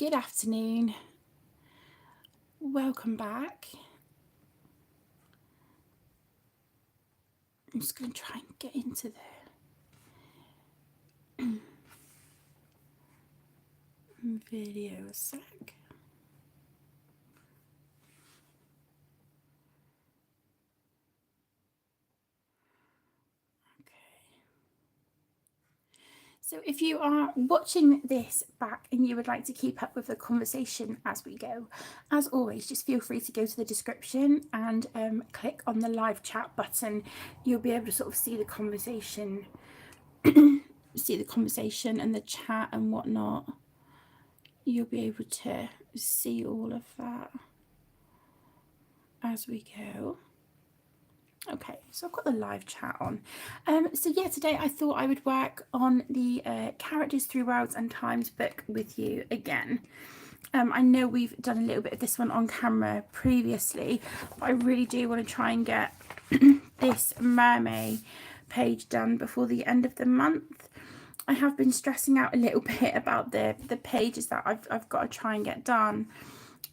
Good afternoon. Welcome back. I'm just going to try and get into the video a sec. So if you are watching this back and you would like to keep up with the conversation as we go, as always, just feel free to go to the description and click on the live chat button. You'll be able to sort of see the conversation, and the chat and whatnot. You'll be able to see all of that as we go. Okay, so I've got the live chat on. So yeah, today I thought I would work on the Characters Through Worlds and Times book with you again. I know we've done a little bit of this one on camera previously, but I really do want to try and get this mermaid page done before the end of the month. I have been stressing out a little bit about the pages that I've got to try and get done.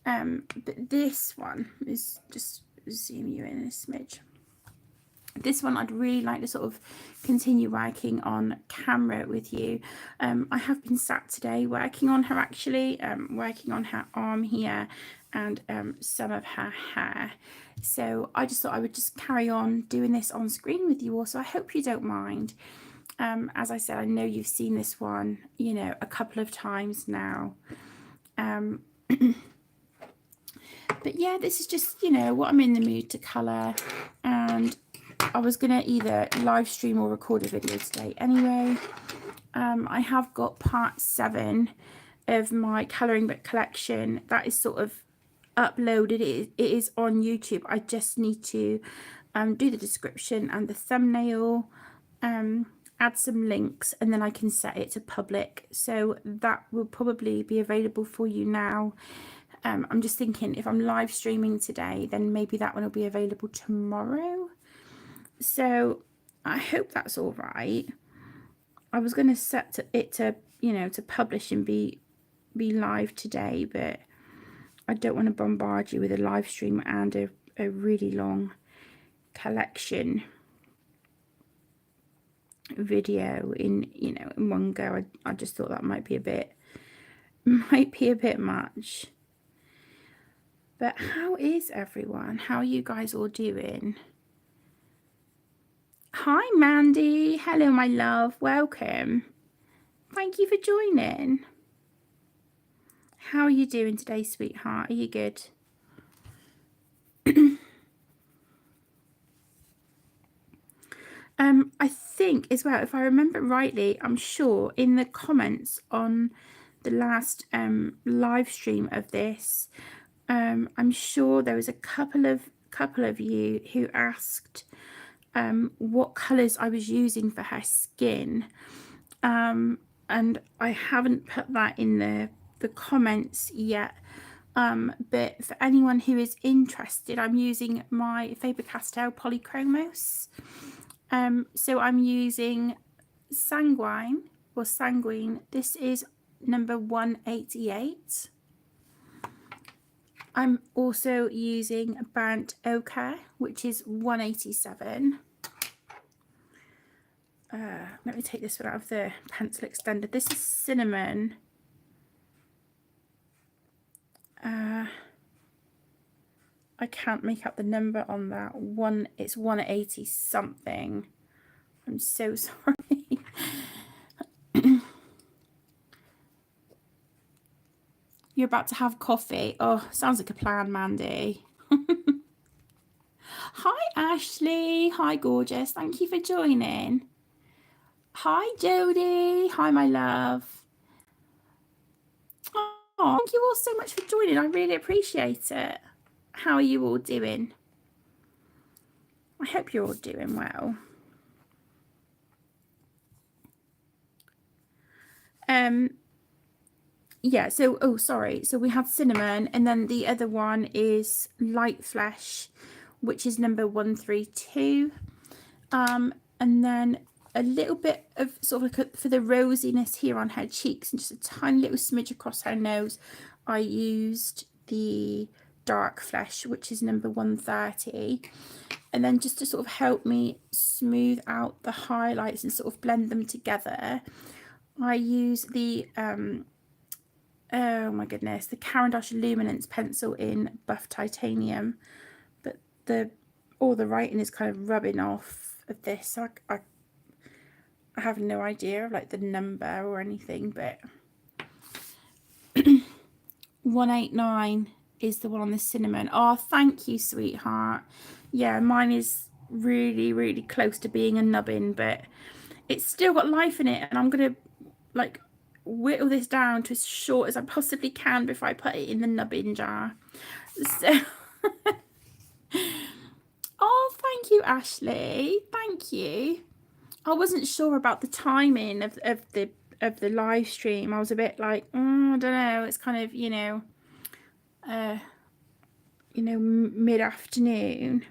But this one is just zoom you in a smidge. This one I'd really like to sort of continue working on camera with you. I have been sat today working on her actually, working on her arm here and some of her hair. So I just thought I would just carry on doing this on screen with you all. So I hope you don't mind. As I said, I know you've seen this one, you know, a couple of times now. But yeah, this is just, you know, what I'm in the mood to colour, and I was going to either live stream or record a video today anyway. I have got part 7 of my colouring book collection that is sort of uploaded. It is on YouTube. I just need to do the description and the thumbnail, add some links, and then I can set it to public. So that will probably be available for you now. I'm just thinking if I'm live streaming today, then maybe that one will be available tomorrow. So I hope that's all right. I was going to set it to, you know, to publish and be live today, but I don't want to bombard you with a live stream and a really long collection video in, you know, in one go. I just thought that might be a bit much. But how is everyone? How are you guys all doing? Hi, Mandy. Hello, my love. Welcome. Thank you for joining. How are you doing today, sweetheart? Are you good? I think as well, if I remember rightly, I'm sure in the comments on the last live stream of this, I'm sure there was a couple of you who asked what colours I was using for her skin, and I haven't put that in the comments yet, but for anyone who is interested, I'm using my Faber-Castell Polychromos. So I'm using Sanguine. This is number 188. I'm also using Burnt Ochre, which is 187. Let me take this one out of the pencil extender. This is Cinnamon. I can't make up the number on that one. It's 180 something. I'm so sorry. You're about to have coffee. Oh, sounds like a plan, Mandy. Hi, Ashley. Hi, gorgeous. Thank you for joining. Hi, Jodie. Hi, my love. Oh, thank you all so much for joining. I really appreciate it. How are you all doing? I hope you're all doing well. Yeah, so, oh, sorry. So we have Cinnamon, and then the other one is Light Flesh, which is number 132. And then a little bit of sort of like for the rosiness here on her cheeks, and just a tiny little smidge across her nose, I used the Dark Flesh, which is number 130. And then just to sort of help me smooth out the highlights and sort of blend them together, I use the oh my goodness, the Karron Luminance pencil in Buff Titanium, but all the writing is kind of rubbing off of this, so I have no idea of like the number or anything, but 189 is the one on the cinnamon. Oh, thank you, sweetheart. Yeah, mine is really, really close to being a nubbin, but it's still got life in it, and I'm gonna like whittle this down to as short as I possibly can before I put it in the nubbin jar. So oh, thank you, Ashley. Thank you. I wasn't sure about the timing of the live stream. I was a bit like, I don't know. It's kind of, mid-afternoon.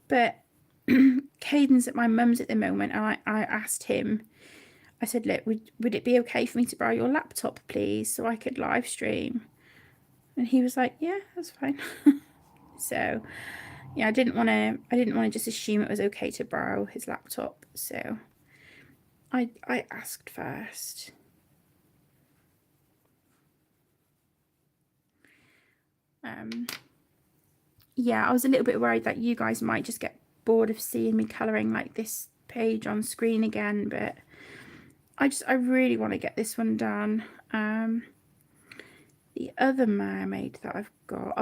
But Caden's at my mum's at the moment, and I asked him, I said, look, would it be okay for me to borrow your laptop, please, so I could live stream? And he was like, yeah, that's fine. So yeah, I didn't want to just assume it was okay to borrow his laptop, so I asked first. Yeah, I was a little bit worried that you guys might just get bored of seeing me colouring like this page on screen again, but I really want to get this one done. The other mermaid that I've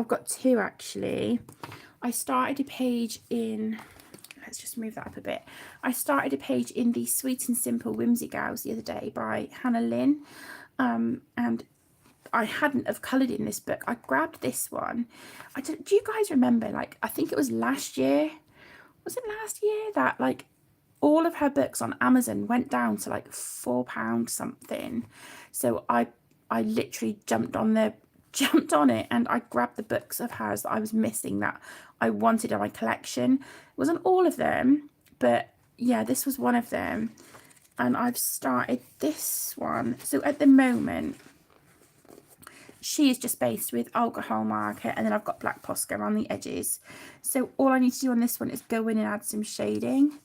got two actually. I started a page in, let's just move that up a bit. I started a page in the Sweet and Simple Whimsy Gals the other day by Hannah Lynn, and I hadn't have coloured in this book. I grabbed this one. Do you guys remember, like, I think it was last year, was it last year, that like all of her books on Amazon went down to like £4 something. So I literally jumped on it, and I grabbed the books of hers that I was missing that I wanted in my collection. It wasn't all of them, but yeah, this was one of them. And I've started this one. So at the moment, she is just based with alcohol marker, and then I've got black Posca around the edges. So all I need to do on this one is go in and add some shading.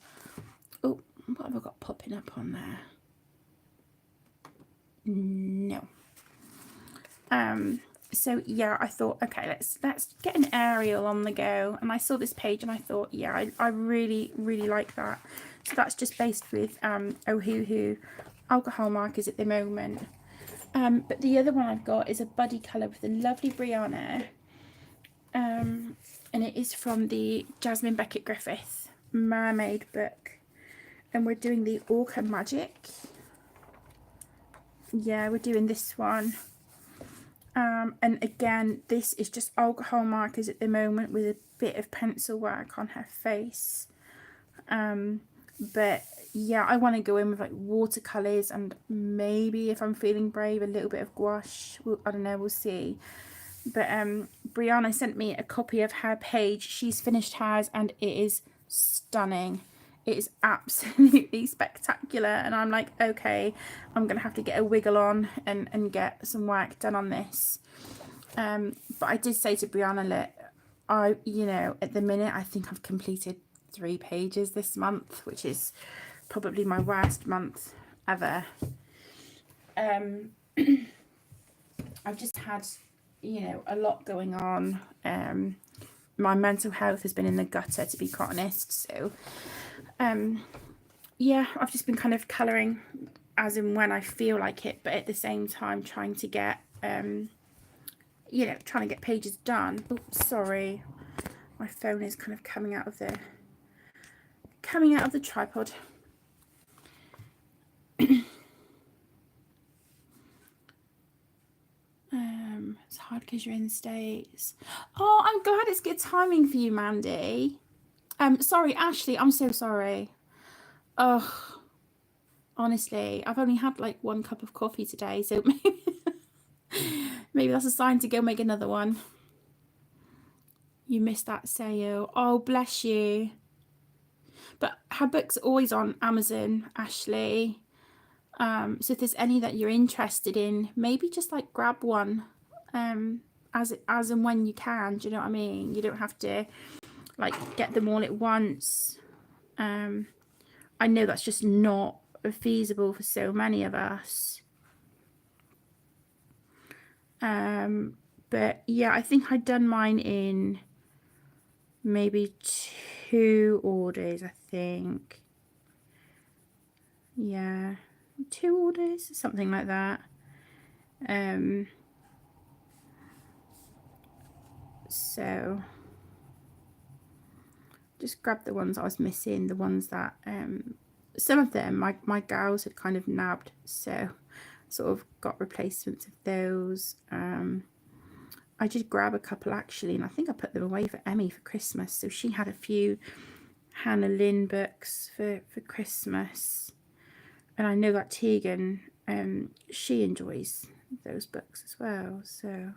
Oh, what have I got popping up on there? No. So yeah, I thought, okay, let's get an aerial on the go. And I saw this page and I thought, yeah, I really, really like that. So that's just based with Ohuhu alcohol markers at the moment. But the other one I've got is a buddy colour with the lovely Brianna. And it is from the Jasmine Beckett Griffith Mermaid book. And we're doing the Orca Magic. Yeah, we're doing this one. And again, this is just alcohol markers at the moment with a bit of pencil work on her face. But yeah, I want to go in with like watercolours, and maybe, if I'm feeling brave, a little bit of gouache. I don't know, we'll see. But Brianna sent me a copy of her page. She's finished hers and it is stunning. It is absolutely spectacular, and I'm like, okay, I'm gonna have to get a wiggle on and get some work done on this. But I did say to Brianna, look, at the minute I think I've completed 3 pages this month, which is probably my worst month ever. I've just had a lot going on. My mental health has been in the gutter, to be quite honest, so yeah, I've just been kind of colouring as and when I feel like it, but at the same time trying to get trying to get pages done. Oh, sorry, my phone is kind of coming out of the tripod. It's hard because you're in the States. Oh, I'm glad it's good timing for you, Mandy. Sorry, Ashley, I'm so sorry. Oh, honestly, I've only had like 1 cup of coffee today, so maybe that's a sign to go make another one. You missed that sale. Oh, bless you. But her books are always on Amazon, Ashley. So if there's any that you're interested in, maybe just like grab one as and when you can. Do you know what I mean? You don't have to like get them all at once. I know that's just not feasible for so many of us. But yeah, I think I'd done mine in maybe 2 orders, I think. Yeah, 2 orders, something like that. So just grab the ones I was missing, the ones that some of them my girls had kind of nabbed, so sort of got replacements of those. I did grab a couple actually, and I think I put them away for Emmy for Christmas, so she had a few Hannah Lynn books for Christmas, and I know that Tegan she enjoys those books as well. So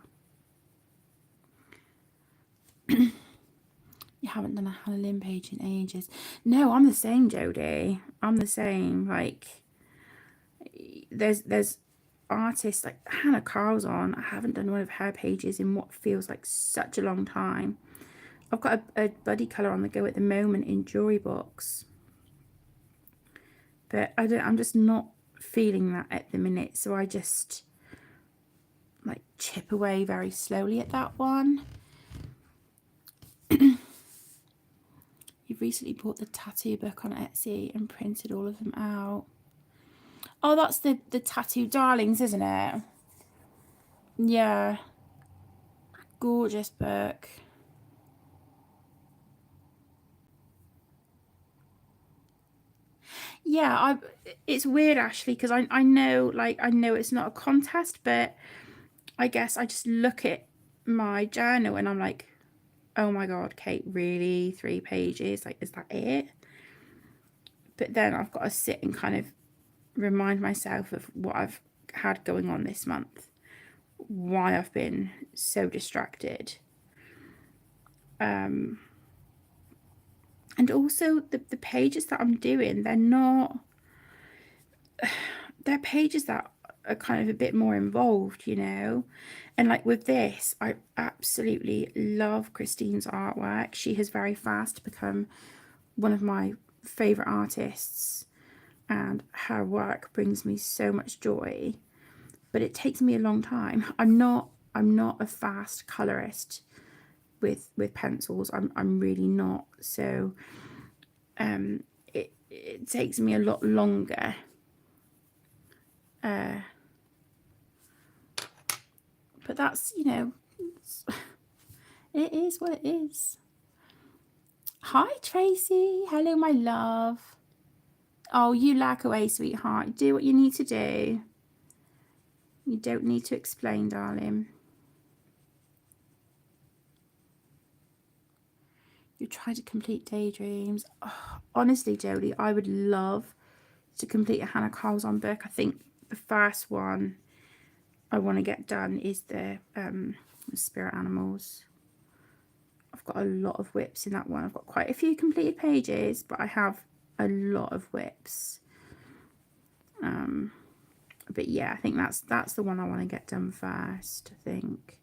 you haven't done a Hannah Lynn page in ages. No, I'm the same, Jodie. I'm the same. Like there's artists like Hannah Karron. I haven't done one of her pages in what feels like such a long time. I've got a buddy colour on the go at the moment in jewelry books, but I'm just not feeling that at the minute, so I just like chip away very slowly at that one. You've recently bought the tattoo book on Etsy and printed all of them out. Oh, that's the Tattoo Darlings, isn't it? Yeah. Gorgeous book. Yeah, it's weird, Ashley, because I know, like, I know it's not a contest, but I guess I just look at my journal and I'm like, oh my God, Kate, really? 3 pages? Like, is that it? But then I've got to sit and kind of remind myself of what I've had going on this month, why I've been so distracted. And also the pages that I'm doing, they're pages that are kind of a bit more involved, you know. And like with this, I absolutely love Christine's artwork. She has very fast become one of my favorite artists, and her work brings me so much joy, but it takes me a long time. I'm not a fast colorist with pencils. I'm really not. So it takes me a lot longer. But that's, you know, it is what it is. Hi, Tracy. Hello, my love. Oh, you lack away, sweetheart. Do what you need to do. You don't need to explain, darling. You try to complete Daydreams. Oh, honestly, Jodie, I would love to complete a Hannah Karron book. I think the first one I want to get done is the spirit animals. I've got a lot of whips in that one. I've got quite a few completed pages, but I have a lot of whips. But yeah, I think that's the one I want to get done first, I think.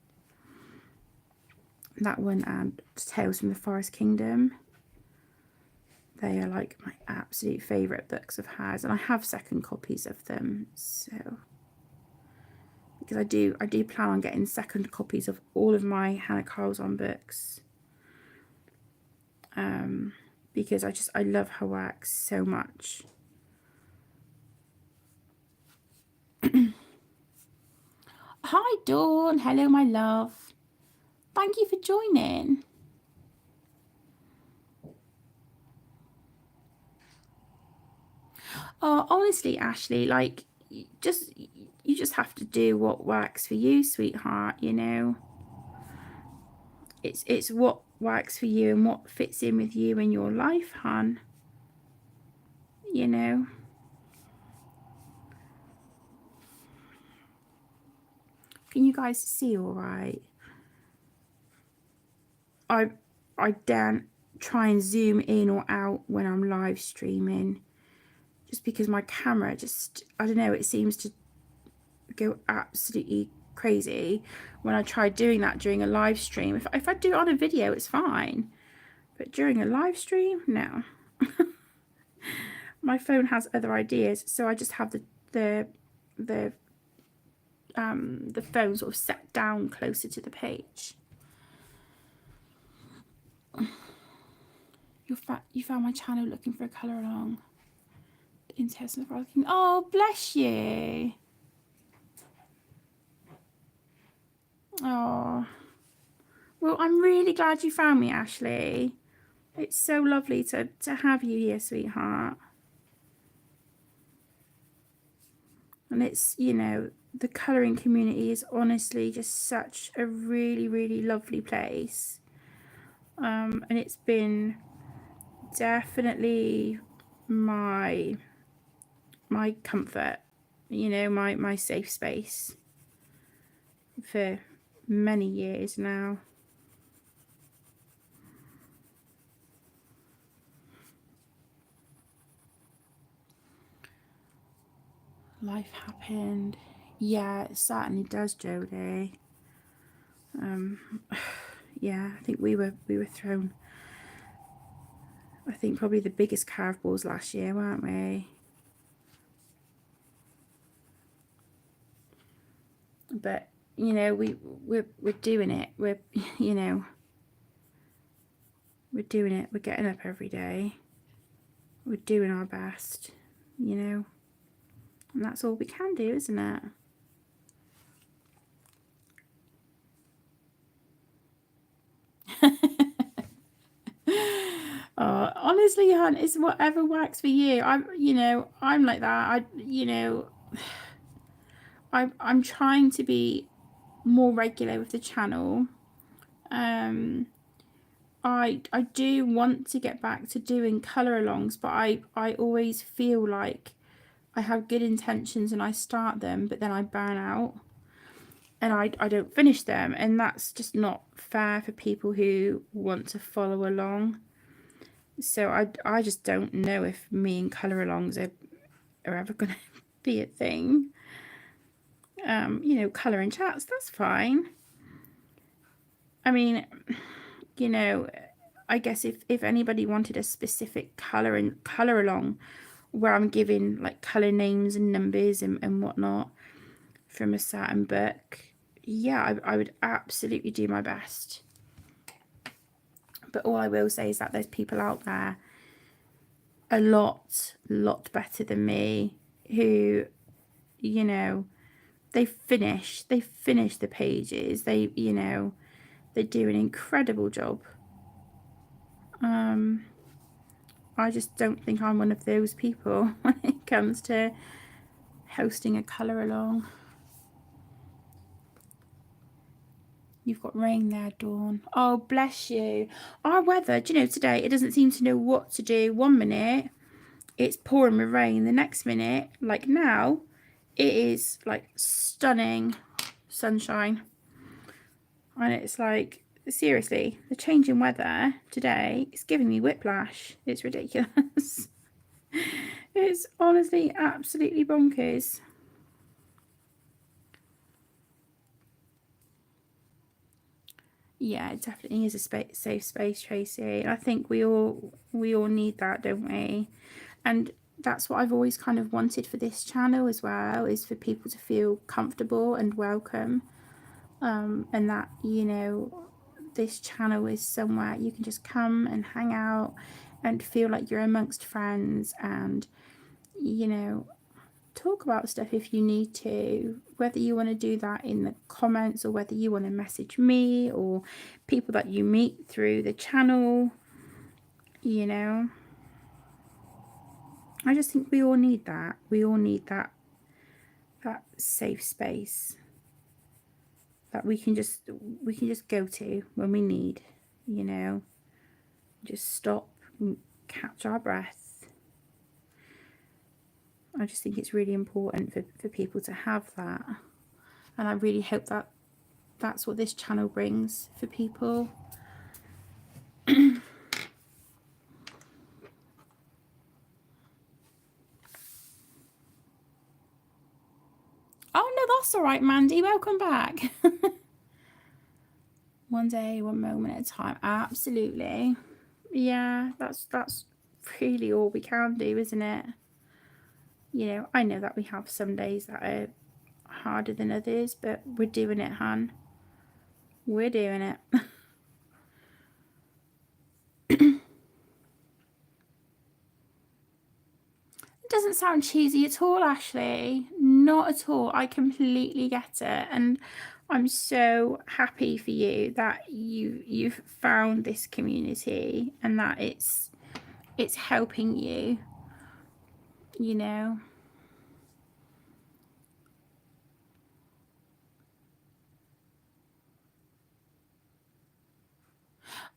That one and Tales from the Forest Kingdom. They are like my absolute favourite books of hers, and I have second copies of them, so because I do plan on getting second copies of all of my Hannah Karron books, because I love her work so much. Hi Dawn, hello my love. Thank you for joining. Oh, honestly, Ashley, like you just have to do what works for you, sweetheart, you know. It's what works for you and what fits in with you in your life, hon. You know. Can you guys see all right? I try and zoom in or out when I'm live streaming, just because my camera just, I don't know, it seems to go absolutely crazy when I try doing that during a live stream. If I do it on a video, it's fine, but during a live stream, no. My phone has other ideas, so I just have the phone sort of set down closer to the page. You found my channel looking for a colour along. The intestine of looking. Oh, bless you. Oh, well, I'm really glad you found me, Ashley. It's so lovely to have you here, sweetheart. And it's, you know, the colouring community is honestly just such a really, really lovely place. And it's been definitely my comfort, you know, my safe space for many years now. Life happened. Yeah, it certainly does, Jodie. Yeah, I think we were thrown, I think, probably the biggest curveballs last year, weren't we? But you know, we're doing it. We're, you know, we're doing it. We're getting up every day. We're doing our best, you know, and that's all we can do, isn't it? Oh, honestly, hon, it's whatever works for you. I'm like that. I'm trying to be more regular with the channel. I do want to get back to doing colour alongs, but I always feel like I have good intentions and I start them, but then I burn out and I don't finish them, and that's just not fair for people who want to follow along. So I just don't know if me and colour alongs are ever going to be a thing. You know, colour and chats, that's fine. I mean, you know, I guess if anybody wanted a specific colour and colour along where I'm giving like colour names and numbers and whatnot from a certain book, yeah, I would absolutely do my best. But all I will say is that there's people out there a lot better than me who, you know, they finish the pages. They, you know, they do an incredible job. I just don't think I'm one of those people when it comes to hosting a colour along. You've got rain there, Dawn. Oh, bless you. Our weather, do you know, today, it doesn't seem to know what to do. 1 minute, it's pouring with rain. The next minute, like now, it is like stunning sunshine. And it's like, seriously, the change in weather today is giving me whiplash. It's ridiculous. It's honestly absolutely bonkers. Yeah, it definitely is a safe space, Tracy. I think we all need that, don't we? And that's what I've always kind of wanted for this channel as well, is for people to feel comfortable and welcome. And that, you know, this channel is somewhere you can just come and hang out and feel like you're amongst friends and, you know, talk about stuff if you need to, whether you want to do that in the comments or whether you want to message me or people that you meet through the channel. You know, I just think we all need that. We all need that safe space that we can just go to when we need, you know, just stop and catch our breath. I just think it's really important for people to have that, and I really hope that that's what this channel brings for people. Oh no, that's all right, Mandy. Welcome back. One day, one moment at a time. Absolutely. Yeah, that's really all we can do, isn't it? You know, I know that we have some days that are harder than others, but we're doing it, Han. We're doing it. It doesn't sound cheesy at all, Ashley. Not at all. I completely get it, and I'm so happy for you that you've found this community and that it's helping you. You know.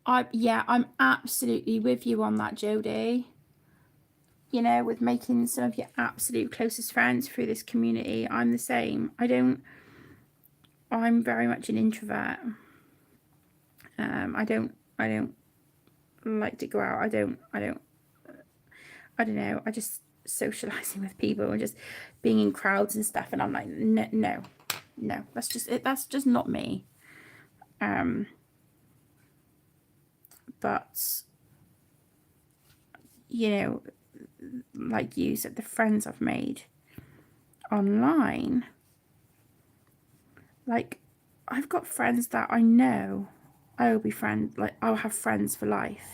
I'm absolutely with you on that, Jodie. You know, with making some of your absolute closest friends through this community, I'm the same. I'm very much an introvert. I don't like to go out. I don't know. I just socializing with people and just being in crowds and stuff. And I'm like, no, that's just it. That's just not me. But you know, like you said, the friends I've made online, like I've got friends that I know I will be friends, like I'll have friends for life,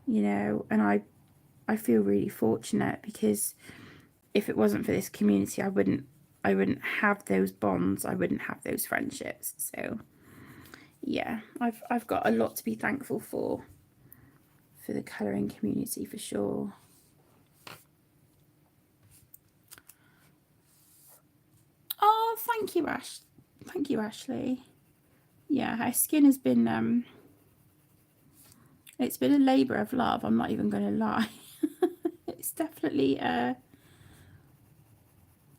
you know, and I feel really fortunate because if it wasn't for this community, I wouldn't have those bonds, I wouldn't have those friendships. So yeah, I've got a lot to be thankful for the colouring community for sure. Oh, thank you, Ash. Thank you, Ashley. Yeah, her skin has been it's been a labour of love, I'm not even gonna lie. It's definitely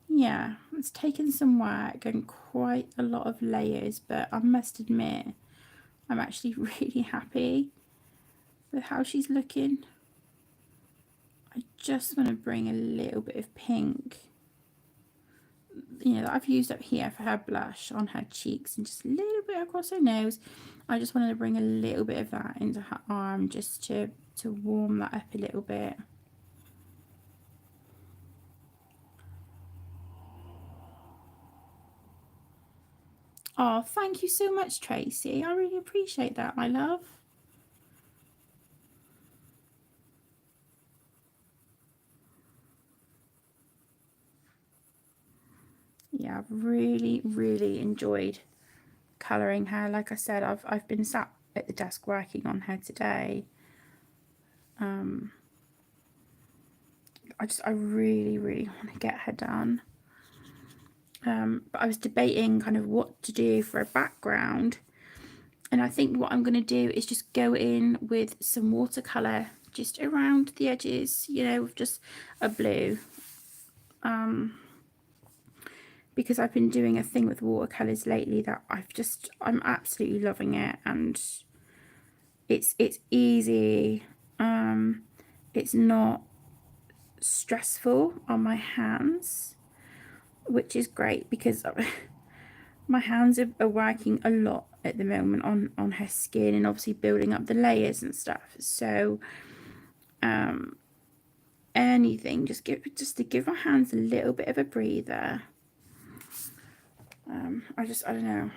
yeah, it's taken some work and quite a lot of layers, but I must admit I'm actually really happy with how she's looking. I just want to bring a little bit of pink, you know, that I've used up here for her blush on her cheeks and just a little bit across her nose. I just wanted to bring a little bit of that into her arm just to warm that up a little bit. Oh, thank you so much, Tracy. I really appreciate that, my love. Yeah, I've really enjoyed colouring her. Like I said, I've been sat at the desk working on her today. I really want to get her done. But I was debating kind of what to do for a background, and I think what I'm going to do is just go in with some watercolour just around the edges, you know, with just a blue. Because I've been doing a thing with watercolours lately that I'm absolutely loving it, and it's easy. It's not stressful on my hands, which is great because my hands are working a lot at the moment on her skin and obviously building up the layers and stuff. So anything just to give my hands a little bit of a breather. I don't know,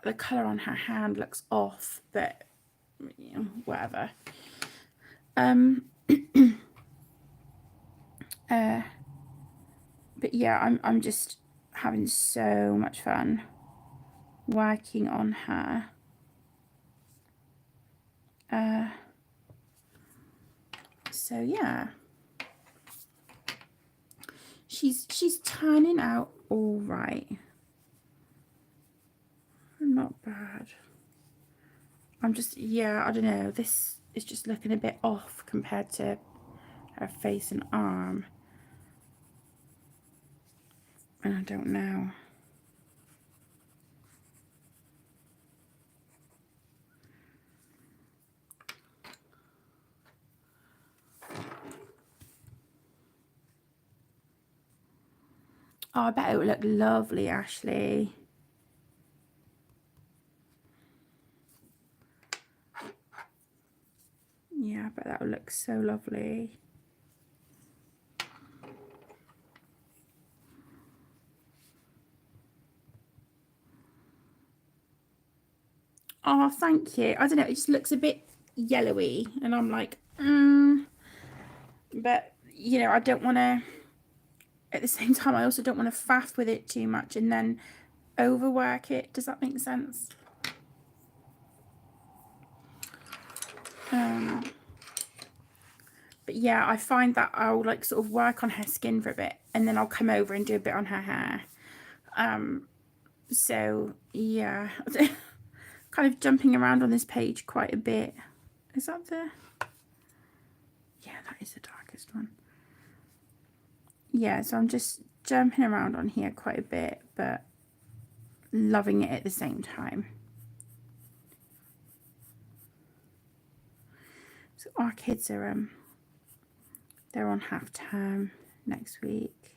the colour on her hand looks off, but you know, whatever. But yeah, I'm just having so much fun working on her. So yeah, she's turning out all right. Not bad. I'm just, yeah, I don't know. This is just looking a bit off compared to her face and arm. And I don't know. Oh, I bet it would look lovely, Ashley. Yeah, I bet that would look so lovely. Oh, thank you. I don't know, it just looks a bit yellowy, and I'm like, but you know, I don't want to. At the same time, I also don't want to faff with it too much and then overwork it. Does that make sense? But yeah, I find that I'll like sort of work on her skin for a bit, and then I'll come over and do a bit on her hair. So yeah, kind of jumping around on this page quite a bit. Is that the? Yeah, that is the darkest one. Yeah, so I'm just jumping around on here quite a bit, but loving it at the same time. So our kids are they're on half term next week.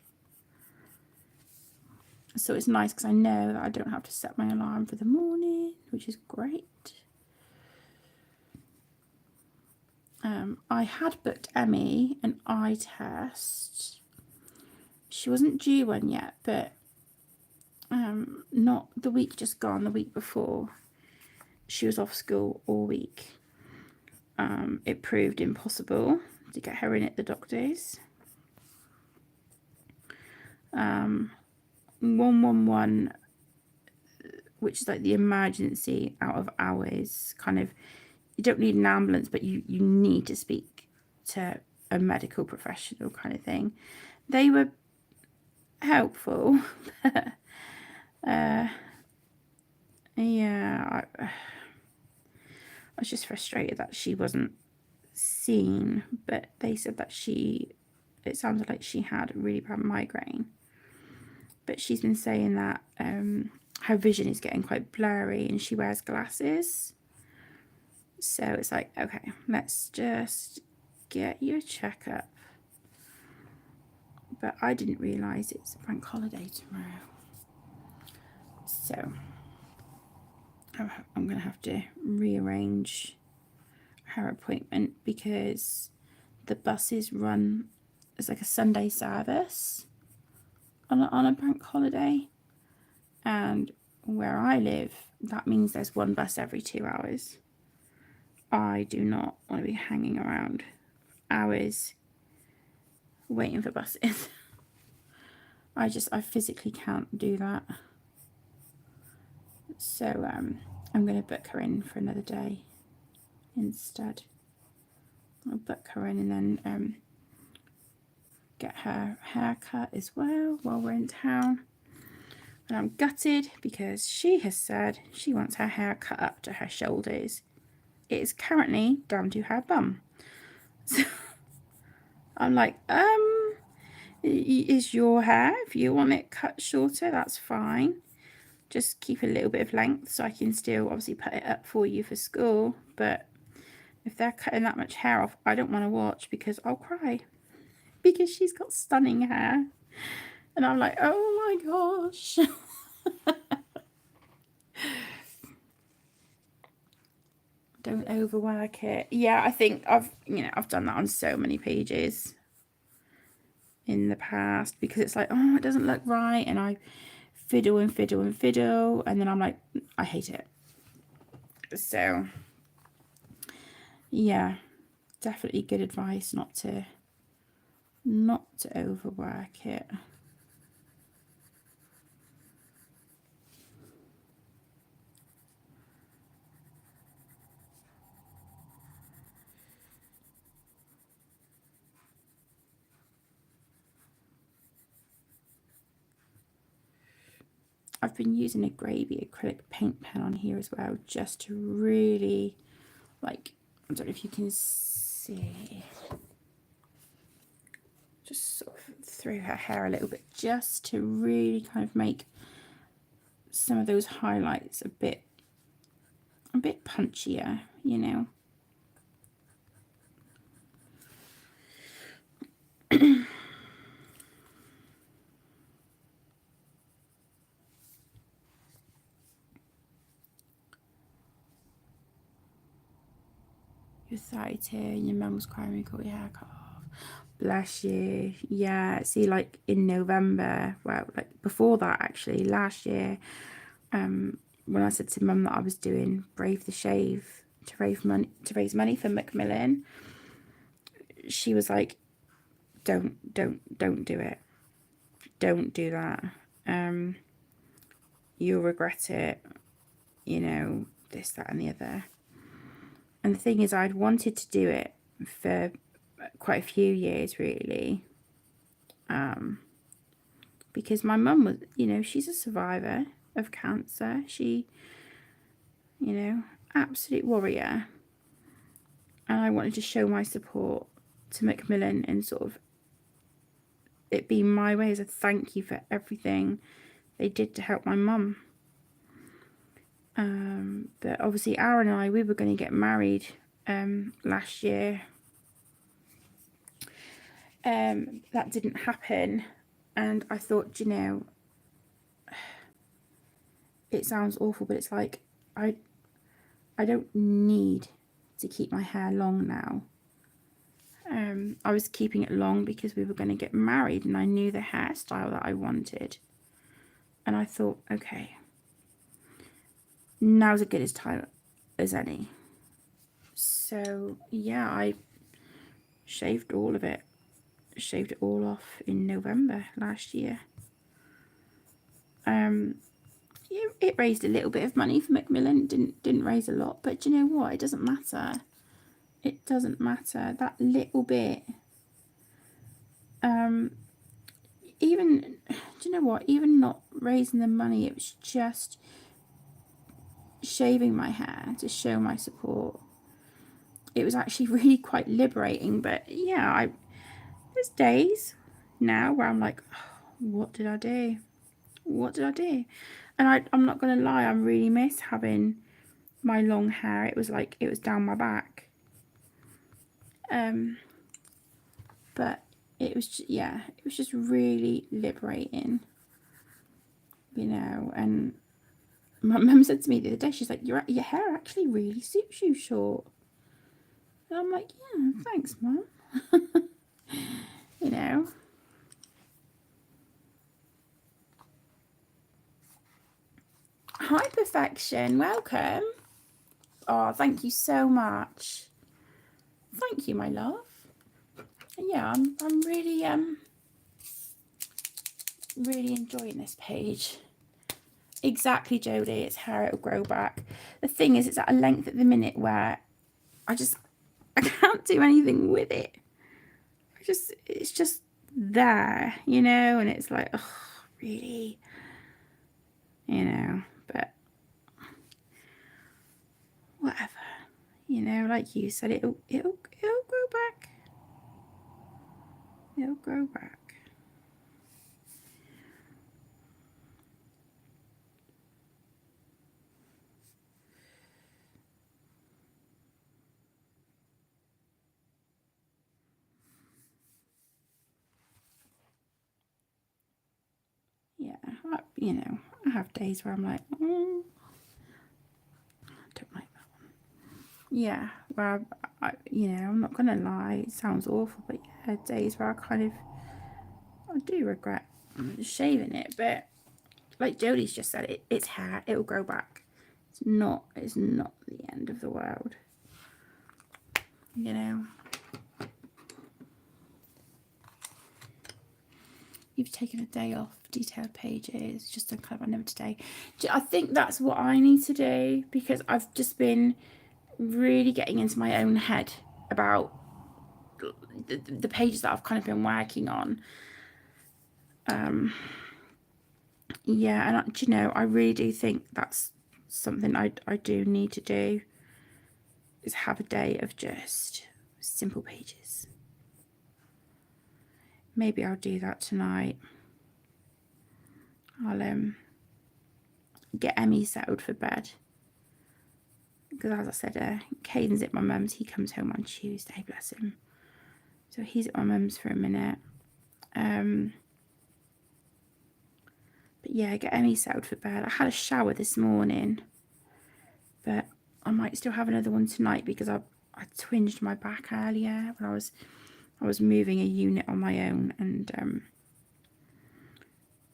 So it's nice because I know that I don't have to set my alarm for the morning, which is great. I had booked Emmy an eye test. She wasn't due one yet, but not the week just gone, the week before. She was off school all week. It proved impossible to get her in at the doctor's. 111, which is like the emergency out of hours, kind of, you don't need an ambulance, but you need to speak to a medical professional kind of thing. They were helpful. Yeah, I was just frustrated that she wasn't seen, but they said that it sounded like she had a really bad migraine. But she's been saying that her vision is getting quite blurry and she wears glasses. So it's like, okay, let's just get you a checkup. But I didn't realise it's a bank holiday tomorrow. So I'm going to have to rearrange her appointment because the buses run as like a Sunday service on a bank holiday. And where I live, that means there's one bus every 2 hours. I do not want to be hanging around hours waiting for buses. I physically can't do that. So I'm going to book her in for another day instead. I'll book her in and then get her haircut as well while we're in town. And I'm gutted because she has said she wants her hair cut up to her shoulders. It is currently down to her bum. So I'm like, is your hair, if you want it cut shorter, that's fine. Just keep a little bit of length so I can still obviously put it up for you for school. But if they're cutting that much hair off, I don't want to watch because I'll cry. Because she's got stunning hair. And I'm like, oh my gosh. Don't overwork it. Yeah, I think I've done that on so many pages in the past because it's like, oh, it doesn't look right, and I fiddle and fiddle and fiddle, and then I'm like, I hate it. So yeah, definitely good advice not to overwork it. I've been using a Gravy acrylic paint pen on here as well, just to really, like, I don't know if you can see, just sort of through her hair a little bit, just to really kind of make some of those highlights a bit punchier, you know. You're 32 and your mum was crying when you got your hair cut off. Bless you. Yeah, see, like in November, well, like before that actually, last year, when I said to mum that I was doing Brave the Shave to raise money for Macmillan, she was like, don't do it. Don't do that. You'll regret it, you know, this, that and the other. And the thing is, I'd wanted to do it for quite a few years, really. Because my mum was, you know, she's a survivor of cancer. She, you know, absolute warrior. And I wanted to show my support to Macmillan and sort of it being my way as a thank you for everything they did to help my mum. But obviously Aaron and I, we were going to get married last year. That didn't happen, and I thought, you know, it sounds awful, but it's like I don't need to keep my hair long now. I was keeping it long because we were going to get married and I knew the hairstyle that I wanted, and I thought, okay, now's as good a time as any. So yeah, I shaved all of it. Shaved it all off in November last year. It raised a little bit of money for Macmillan. Didn't raise a lot, but do you know what? It doesn't matter. It doesn't matter. That little bit. Even, do you know what? Even not raising the money, it was just shaving my hair to show my support. It was actually really quite liberating. But yeah, there's days now where I'm like, oh, what did I do? What did I do? And I'm not going to lie, I really miss having my long hair. It was like, it was down my back. But it was, yeah, it was just really liberating, you know. And my mum said to me the other day, she's like, your hair actually really suits you short. And I'm like, yeah, thanks, Mum. You know. Hi, Perfection. Welcome. Oh, thank you so much. Thank you, my love. Yeah, I'm really really enjoying this page. Exactly, Jodie. It's hair, it'll grow back. The thing is, it's at a length at the minute where I can't do anything with it. It's just there, you know, and it's like, oh, really, you know. But whatever, you know. Like you said, it'll grow back. It'll grow back. Yeah, you know, I have days where I'm like, I don't like that one. Yeah, where I you know, I'm not gonna lie, it sounds awful, but yeah, days where I do regret shaving it. But like Jodie's just said, it's hair, it'll grow back. It's not the end of the world, you know. You've taken a day off detailed pages, just done kind of another today. I think that's what I need to do, because I've just been really getting into my own head about the pages that I've kind of been working on. Yeah, and do you know, I really do think that's something I do need to do, is have a day of just simple pages. Maybe I'll do that tonight. I'll get Emmy settled for bed, because as I said, Caden's at my mum's. He comes home on Tuesday, bless him, so he's at my mum's for a minute. But yeah, get Emmy settled for bed. I had a shower this morning, but I might still have another one tonight, because I I twinged my back earlier when I was moving a unit on my own, and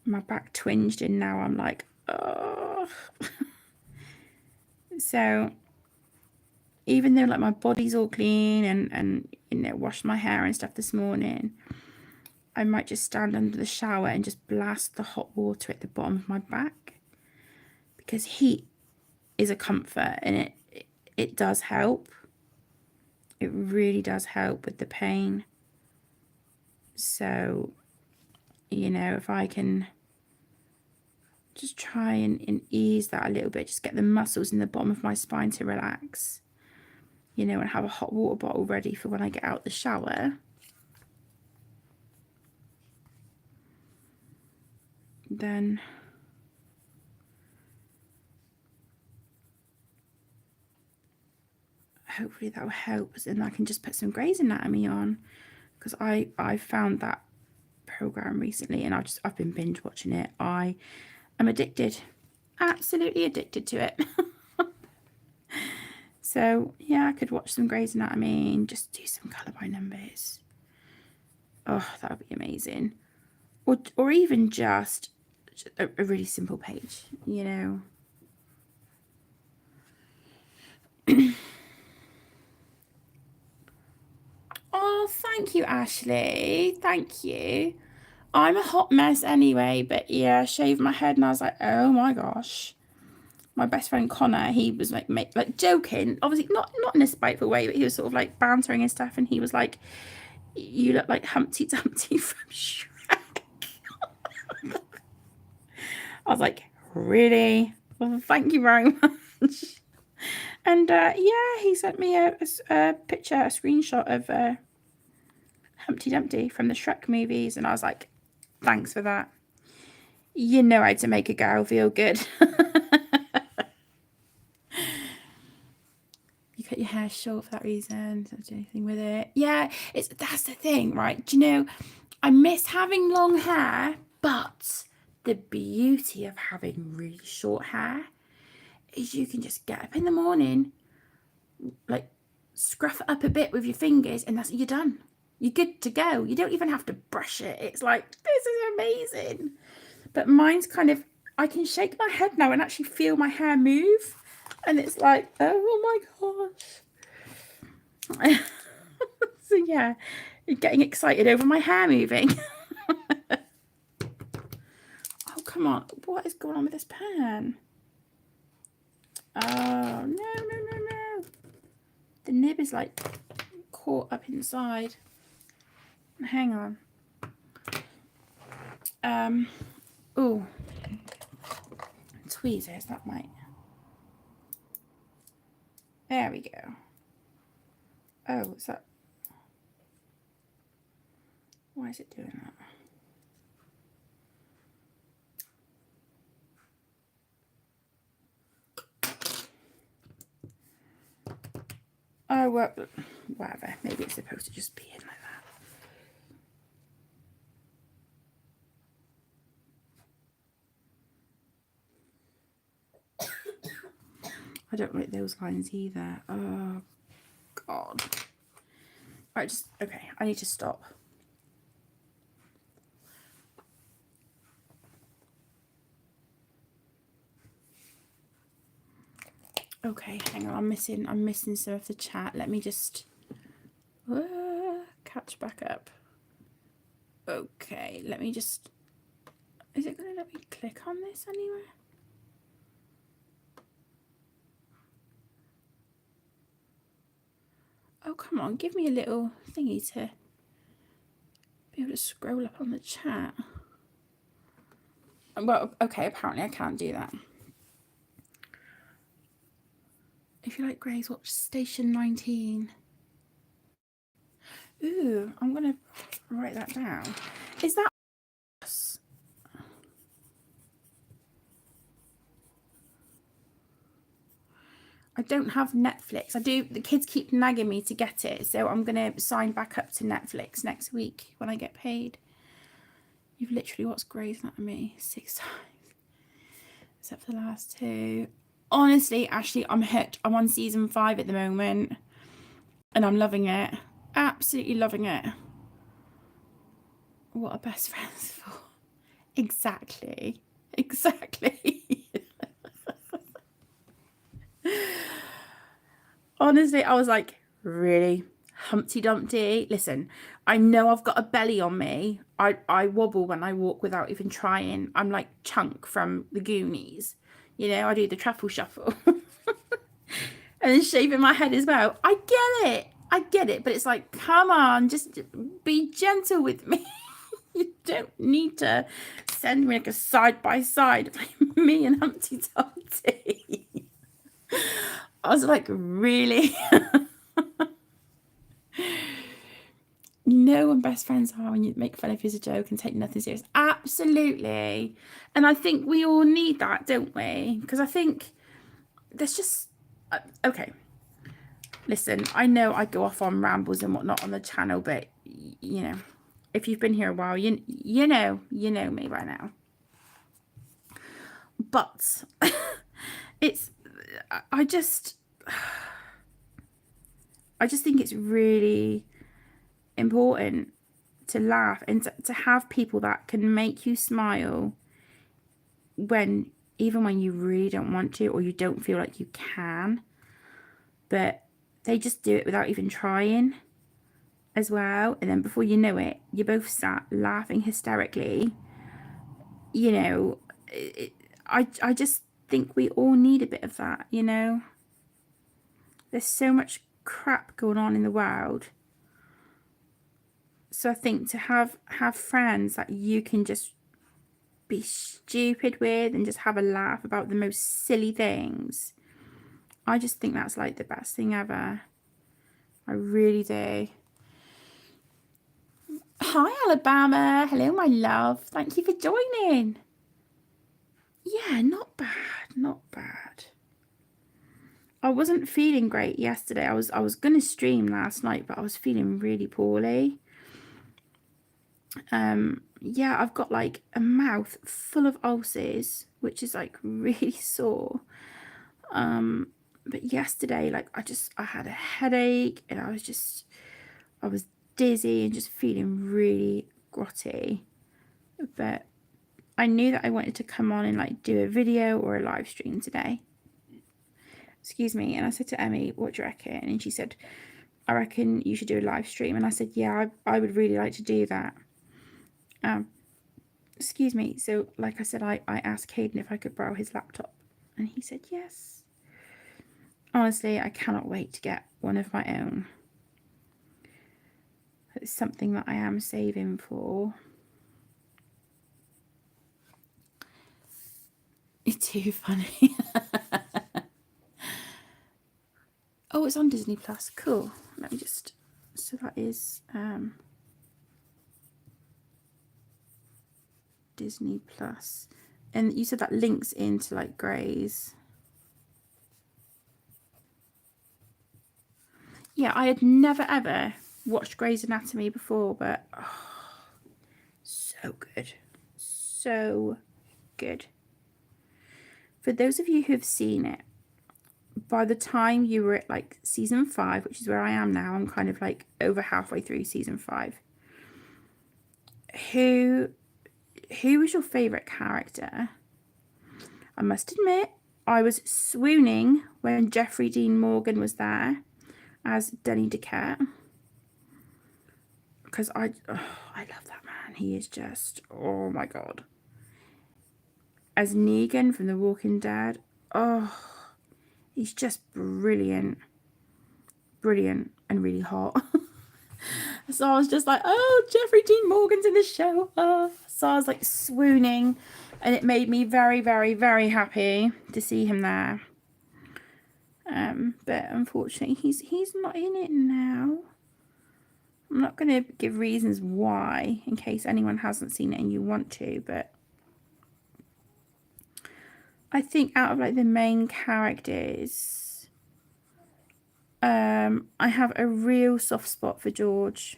my back twinged, and now I'm like, oh. So even though like my body's all clean and you know, washed my hair and stuff this morning, I might just stand under the shower and just blast the hot water at the bottom of my back, because heat is a comfort, and it does help. It really does help with the pain. So, you know, if I can just try and ease that a little bit, just get the muscles in the bottom of my spine to relax, you know, and have a hot water bottle ready for when I get out the shower, then hopefully that will help. And I can just put some Grey's Anatomy on, because I found that program recently and I've been binge watching it. I am addicted, absolutely addicted to it. So yeah, I could watch some Grey's Anatomy and just do some colour by numbers. Oh, that would be amazing. Or even just a really simple page, you know. Oh, thank you, Ashley. Thank you. I'm a hot mess anyway, but yeah, I shaved my head and I was like, oh my gosh. My best friend Connor, he was like joking, obviously not in a spiteful way, but he was sort of like bantering and stuff, and he was like, you look like Humpty Dumpty from Shrek. I was like, really? Well, thank you very much. And yeah, he sent me a picture, a screenshot of Humpty Dumpty from the Shrek movies, and I was like, thanks for that. You know how to make a girl feel good. You cut your hair short for that reason. Don't do anything with it. Yeah, that's the thing, right? Do you know, I miss having long hair, but the beauty of having really short hair is you can just get up in the morning, like scruff it up a bit with your fingers, and you're done. You're good to go. You don't even have to brush it. It's like, this is amazing. But mine's kind of, I can shake my head now and actually feel my hair move. And it's like, oh my gosh. So yeah, getting excited over my hair moving. Oh, come on. What is going on with this pen? Oh, no. The nib is like caught up inside. Hang on. Oh, tweezers, that might. There we go. Oh, is that? Why is it doing that? Oh, well, whatever. Maybe it's supposed to just be in like that. I don't like those lines either. Oh, God. Right, okay, I need to stop. Okay, hang on, I'm missing some of the chat. Let me just catch back up. Okay, let me just, is it going to let me click on this anywhere? Oh, come on, give me a little thingy to be able to scroll up on the chat. Well, okay, apparently I can't do that. If you like Greys, watch Station 19. Ooh, I'm going to write that down. Is that us? I don't have Netflix. I do. The kids keep nagging me to get it, so I'm going to sign back up to Netflix next week when I get paid. You've literally watched Grey's Anatomy 6 times, except for the last 2. Honestly, Ashley, I'm hooked. I'm on season 5 at the moment. And I'm loving it. Absolutely loving it. What are best friends for? Exactly. Honestly, I was like, really? Humpty Dumpty? Listen, I know I've got a belly on me. I wobble when I walk without even trying. I'm like Chunk from the Goonies. You know, I do the truffle shuffle. And then shaving my head as well. I get it. But it's like, come on, just be gentle with me. You don't need to send me like a side by side of me and Humpty Dumpty. I was like, really? You know when best friends are when you make fun of you as a joke and take nothing serious. Absolutely. And I think we all need that, don't we? Because I think there's just... okay. Listen, I know I go off on rambles and whatnot on the channel, but, you know, if you've been here a while, you know me by now. But it's... I just think it's really important to laugh and to have people that can make you smile even when you really don't want to, or you don't feel like you can, but they just do it without even trying as well. And then before you know it, you're both sat laughing hysterically. You know, I just think we all need a bit of that, you know. There's so much crap going on in the world. So I think to have friends that you can just be stupid with and just have a laugh about the most silly things, I just think that's like the best thing ever. I really do. Hi Alabama. Hello my love. Thank you for joining. Yeah, not bad. I wasn't feeling great yesterday. I was gonna stream last night, but I was feeling really poorly. Yeah, I've got like a mouth full of ulcers, which is like really sore. But yesterday, like I had a headache and I was dizzy and just feeling really grotty. But I knew that I wanted to come on and like do a video or a live stream today. Excuse me. And I said to Emmy, what do you reckon? And she said, I reckon you should do a live stream. And I said, yeah, I would really like to do that. Excuse me. So like I said, I asked Caden if I could borrow his laptop and he said yes. Honestly, I cannot wait to get one of my own. It's something that I am saving for. It's too funny. Oh, it's on Disney Plus. Cool. Let me just... so that is Disney Plus. And you said that links into like Grey's. Yeah, I had never ever watched Grey's Anatomy before, but so good. So good. For those of you who have seen it, by the time you were at like season 5, which is where I am now, I'm kind of like over halfway through season 5. Who was your favourite character? I must admit, I was swooning when Jeffrey Dean Morgan was there as Denny Duquette. Because I love that man. He is just, oh my god. As Negan from The Walking Dead, oh, he's just brilliant. Brilliant and really hot. So I was just like, oh, Jeffrey Dean Morgan's in the show. So I was like swooning, and it made me very, very, very happy to see him there. But unfortunately, he's not in it now. I'm not going to give reasons why, in case anyone hasn't seen it and you want to, but I think out of like the main characters, I have a real soft spot for George.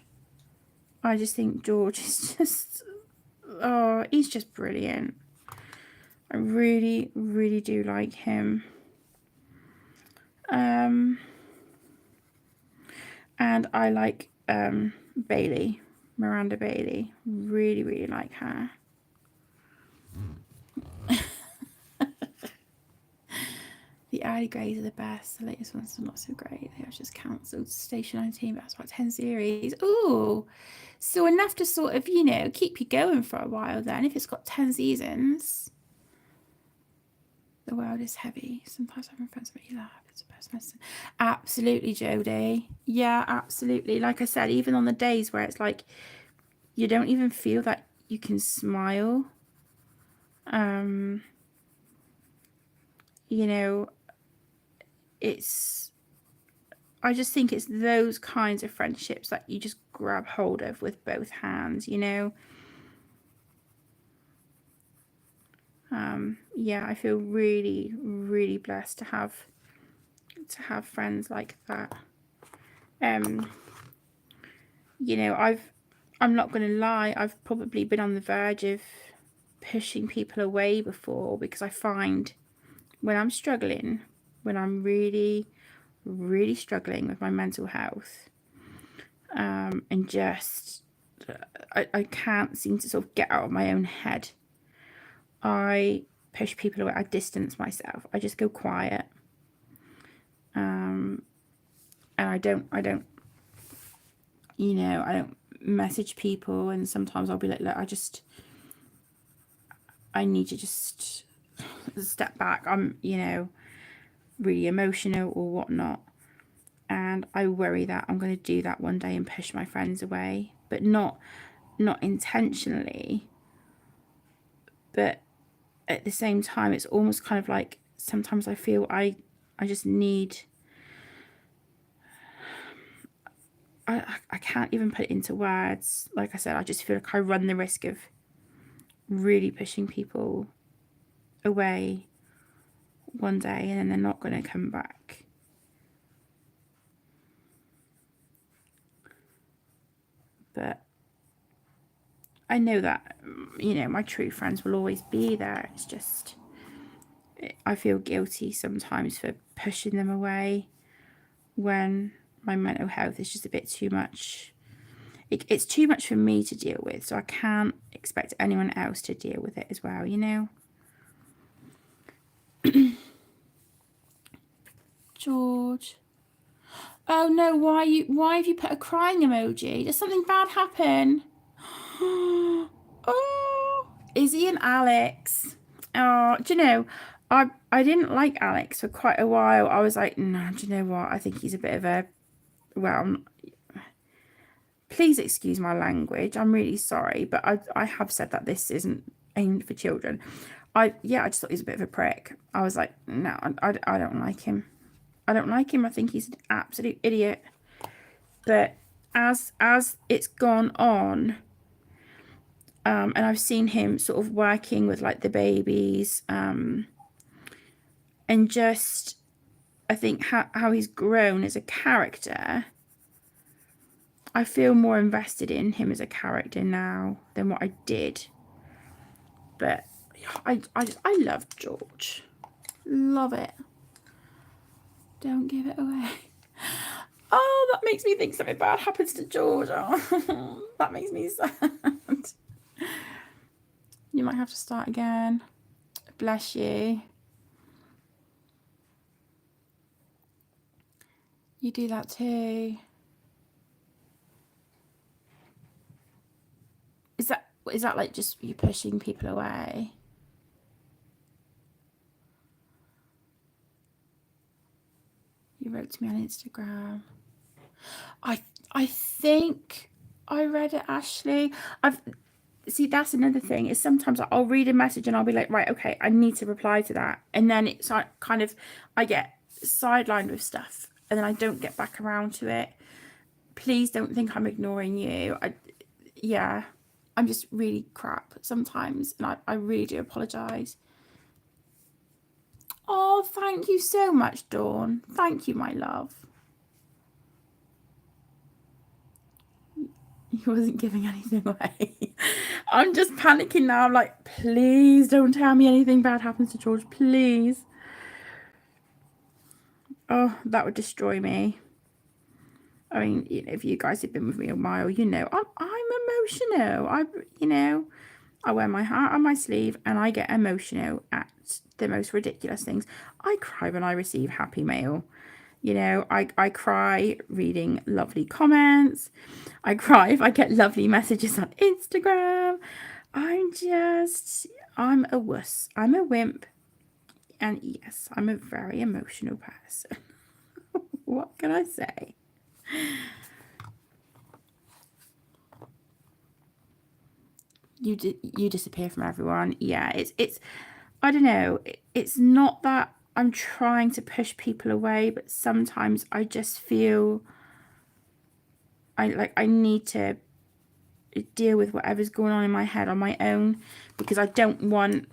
I just think George is just, oh, he's just brilliant. I really, really do like him. And I like Bailey, Miranda Bailey. Really, really like her. The early grades are the best. The latest ones are not so great. They have just cancelled Station 19, but that's about 10 series. Ooh, so enough to sort of, you know, keep you going for a while then. If it's got 10 seasons. The world is heavy. Sometimes having friends make you laugh. It's the best medicine. Absolutely, Jodie. Yeah, absolutely. Like I said, even on the days where it's like you don't even feel that you can smile. You know, I just think it's those kinds of friendships that you just grab hold of with both hands, you know. Yeah, I feel really, really blessed to have friends like that. You know, I'm not going to lie, I've probably been on the verge of pushing people away before, because I find when I'm struggling, when I'm really, really struggling with my mental health, and just I can't seem to sort of get out of my own head, I push people away. I distance myself. I just go quiet, and I don't you know, I don't message people. And sometimes I'll be like, look, I need to just step back. I'm, you know, really emotional or whatnot, and I worry that I'm going to do that one day and push my friends away, but not intentionally. But at the same time, it's almost kind of like sometimes I feel I just need, I can't even put it into words. Like I said, I just feel like I run the risk of really pushing people away one day and then they're not going to come back. But I know that, you know, my true friends will always be there. It's just, I feel guilty sometimes for pushing them away when my mental health is just a bit too much. It's too much for me to deal with, so I can't expect anyone else to deal with it as well, you know. George. Oh no, why have you put a crying emoji? Does something bad happen? Oh, Izzy and Alex. Oh, do you know, I didn't like Alex for quite a while. I was like, no, do you know what? I think he's a bit of a, well, please excuse my language. I'm really sorry, but I have said that this isn't aimed for children. I just thought he was a bit of a prick. I was like, no, I don't like him. I don't like him. I think he's an absolute idiot. But as it's gone on, and I've seen him sort of working with like the babies, and just I think how he's grown as a character, I feel more invested in him as a character now than what I did. But I love George. Love it. Don't give it away. Oh, that makes me think something bad happens to George. Oh, that makes me sad. You might have to start again. Bless you. You do that too. Is that like just you pushing people away? You wrote to me on Instagram. I think I read it, Ashley. See, that's another thing, is sometimes I'll read a message and I'll be like, right, okay, I need to reply to that, and then it's kind of, I get sidelined with stuff and then I don't get back around to it. Please don't think I'm ignoring you. I'm just really crap sometimes, and I really do apologise. Oh, thank you so much, Dawn. Thank you, my love. He wasn't giving anything away. I'm just panicking now. I'm like, please don't tell me anything bad happens to George, please. Oh, that would destroy me. I mean, if you guys have been with me a while, I'm emotional. I wear my heart on my sleeve and I get emotional at the most ridiculous things. I cry when I receive happy mail. I cry reading lovely comments. I cry if I get lovely messages on Instagram. I'm a wuss. I'm a wimp. And yes, I'm a very emotional person. What can I say? You disappear from everyone. Yeah, it's I don't know. It's not that I'm trying to push people away, but sometimes I just feel I need to deal with whatever's going on in my head on my own, because I don't want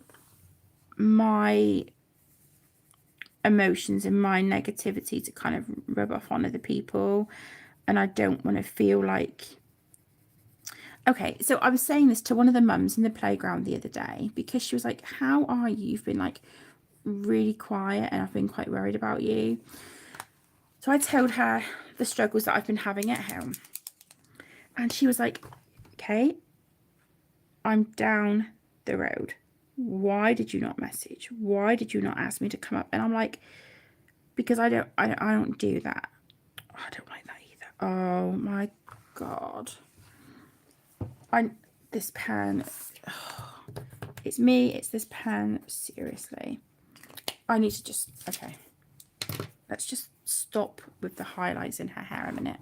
my emotions and my negativity to kind of rub off on other people, and I don't want to feel like... Okay, so I was saying this to one of the mums in the playground the other day, because she was like, how are you? You've been like really quiet and I've been quite worried about you. So I told her the struggles that I've been having at home, and she was like, okay, I'm down the road. Why did you not message? Why did you not ask me to come up? And I'm like, because I don't do that. I don't like that either. Oh my God. This pen, it's me, it's this pen, seriously. I need to just, okay. Let's just stop with the highlights in her hair a minute.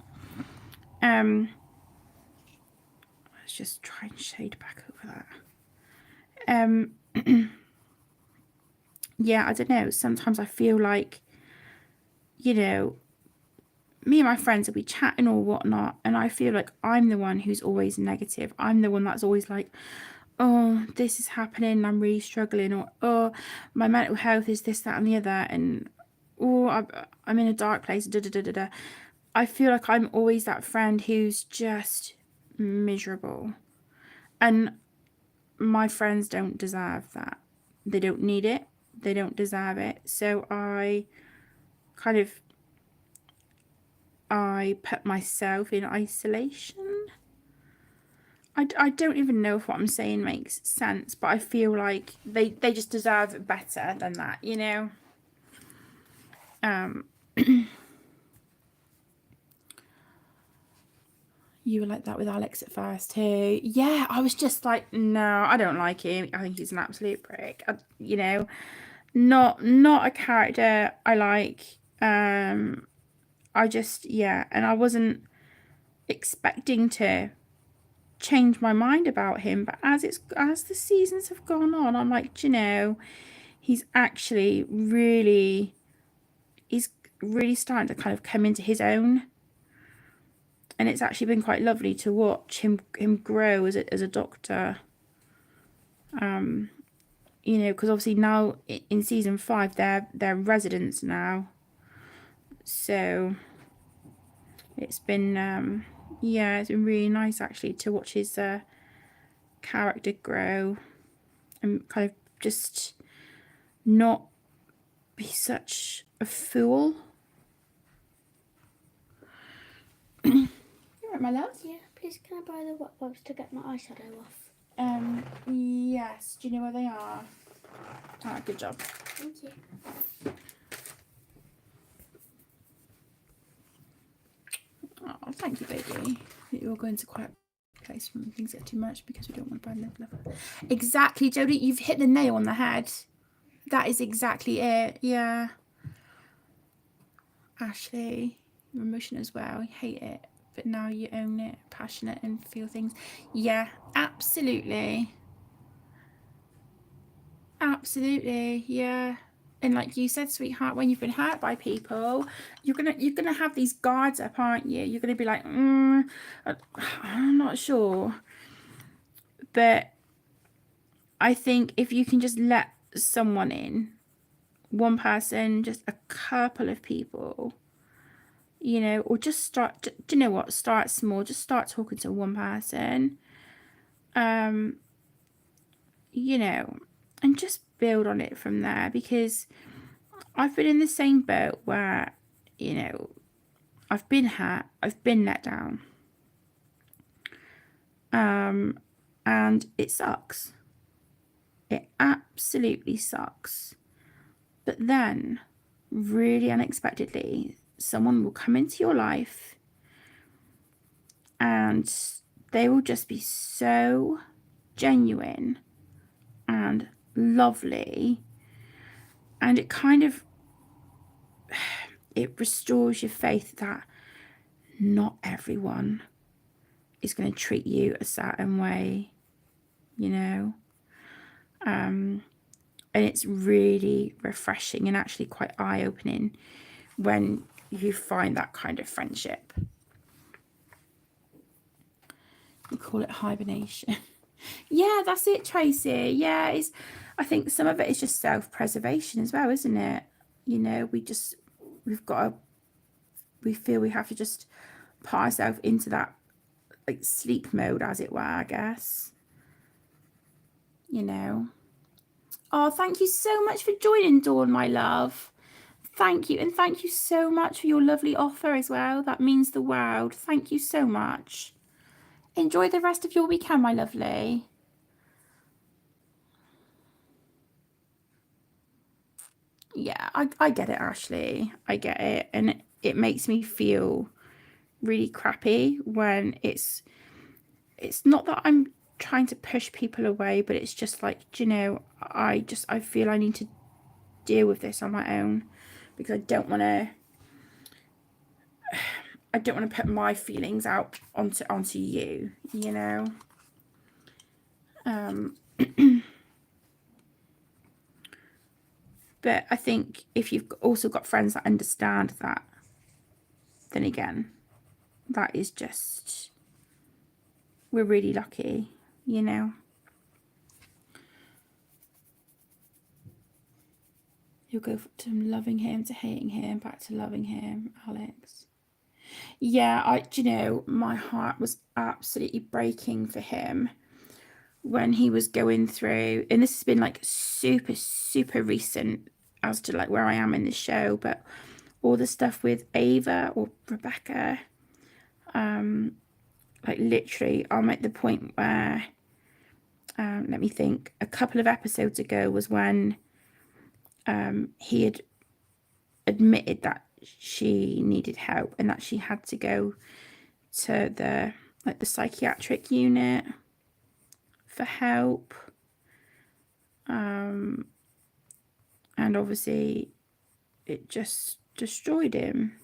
Let's just try and shade back over that. Yeah, I don't know. Sometimes I feel like, me and my friends will be chatting or whatnot, and I feel like I'm the one who's always negative. I'm the one that's always like, oh, this is happening, I'm really struggling, or oh, my mental health is this, that, and the other, and oh, I'm in a dark place. Da, da, da, da, da. I feel like I'm always that friend who's just miserable, and my friends don't deserve that. They don't need it. They don't deserve it. So I put myself in isolation. I don't even know if what I'm saying makes sense, but I feel like they just deserve better than that, You were like that with Alex at first too. Yeah, I was just like, no, I don't like him. I think he's an absolute prick. Not a character I like. I just, yeah, and I wasn't expecting to change my mind about him, but as the seasons have gone on, I'm like, he's actually he's really starting to kind of come into his own, and it's actually been quite lovely to watch him grow as a doctor. Because obviously now in season 5 they're residents now, so it's been yeah, it's been really nice actually to watch his character grow and kind of just not be such a fool. You right, my love? Yeah, please can I buy the wet wipes to get my eyeshadow off? Yes. Do you know where they are? Ah, good job. Thank you. Oh, thank you, baby. You're going to quiet place when things get too much, because we don't want to burn the liver. Exactly, Jodie. You've hit the nail on the head. That is exactly it. Yeah. Ashley, you're emotional as well. You hate it, but now you own it, passionate and feel things. Yeah, absolutely. Absolutely, yeah. And like you said, sweetheart, when you've been hurt by people, you're gonna have these guards up, aren't you? You're gonna be like, I'm not sure. But I think if you can just let someone in, one person, just a couple of people, or just start, do you know what? Start small. Just start talking to one person, and just build on it from there, because I've been in the same boat where, I've been hurt, I've been let down. And it sucks. It absolutely sucks. But then, really unexpectedly, someone will come into your life and they will just be so genuine and lovely. And it kind of, it restores your faith that not everyone is going to treat you a certain way, you know. And it's really refreshing and actually quite eye-opening when you find that kind of friendship. We call it hibernation. Yeah, that's it, Tracy. Yeah, it's, I think some of it is just self-preservation as well, isn't it? You know, we feel we have to just put ourselves into that like sleep mode, as it were, I guess. You know. Oh, thank you so much for joining, Dawn, my love. Thank you. And thank you so much for your lovely offer as well. That means the world. Thank you so much. Enjoy the rest of your weekend, my lovely. Yeah, I get it, Ashley. I get it. And it makes me feel really crappy when it's not that I'm trying to push people away, but it's just like, you know, I feel I need to deal with this on my own because I don't want to put my feelings out onto you, you know. But I think if you've also got friends that understand that, then again, that is just, we're really lucky, you know. You'll go from loving him to hating him, back to loving him, Alex. Yeah, you know, my heart was absolutely breaking for him when he was going through, and this has been like super, super recent as to like where I am in the show, but all the stuff with Ava or Rebecca, like literally I'm at the point where, let me think, a couple of episodes ago was when he had admitted that she needed help and that she had to go to the psychiatric unit for help. And obviously it just destroyed him,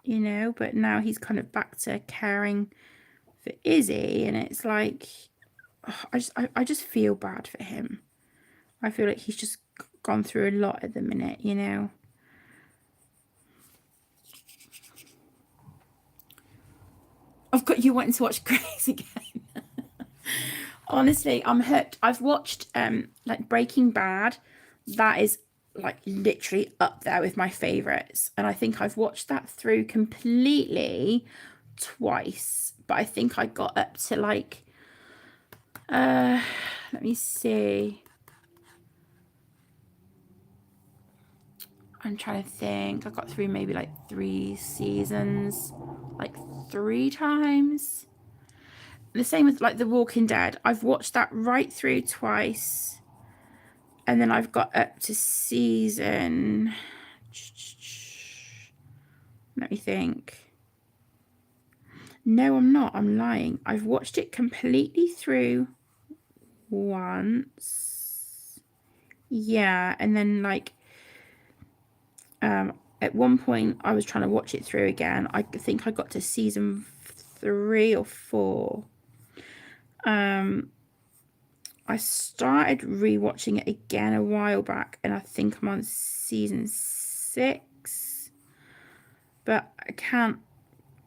you know, but now he's kind of back to caring for Izzy, and it's like, oh, I just feel bad for him. I feel like he's just gone through a lot at the minute, you know. I've got you wanting to watch Grace again. Honestly, I'm hooked. I've watched like Breaking Bad. That is like literally up there with my favorites, and I think I've watched that through completely twice. But I think I got up to like let me see. I'm trying to think. I got through maybe like 3 seasons, like 3 times. The same with like The Walking Dead. I've watched that right through twice. And then I've got up to season, let me think. No, I'm not. I'm lying. I've watched it completely through once. Yeah, and then like at one point I was trying to watch it through again. I think I got to season 3 or 4. I started rewatching it again a while back, and I think I'm on season 6, but I can't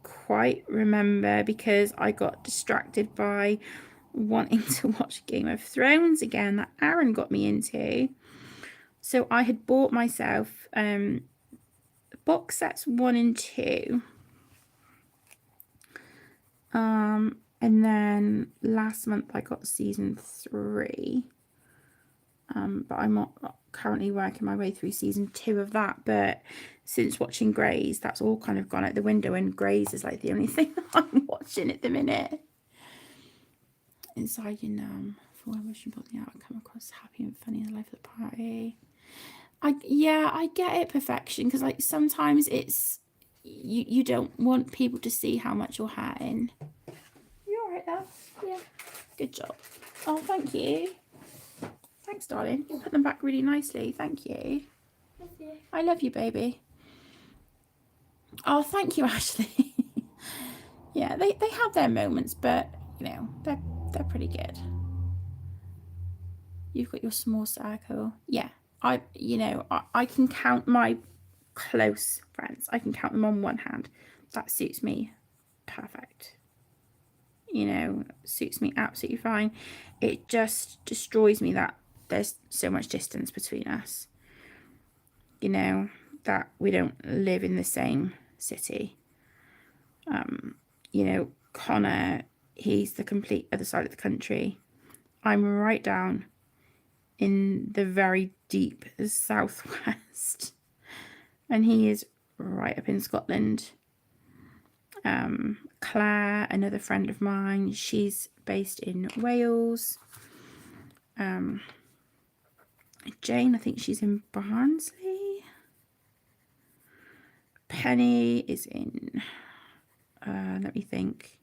quite remember because I got distracted by wanting to watch Game of Thrones again that Aaron got me into. So I had bought myself box sets 1 and 2. And then last month I got season 3. But I'm not currently working my way through season 2 of that. But since watching Grey's, that's all kind of gone out the window, and Grey's is like the only thing I'm watching at the minute. Inside your numb. For when wishing something out, I come across happy and funny in the life of the party. I get it, perfection, because like sometimes it's you don't want people to see how much you're hurting. You alright there? Yeah. Good job. Oh, thank you. Thanks, darling. You put them back really nicely. Thank you. Love you. I love you, baby. Oh, thank you, Ashley. Yeah, they have their moments, but you know, they're pretty good. You've got your small circle. Yeah. I can count my close friends. I can count them on one hand. That suits me perfect. You know, suits me absolutely fine. It just destroys me that there's so much distance between us. You know, that we don't live in the same city. You know, Connor, he's the complete other side of the country. I'm right down in the very deep southwest, and he is right up in Scotland. Claire, another friend of mine, she's based in Wales. Jane, I think she's in Barnsley. Penny is in let me think,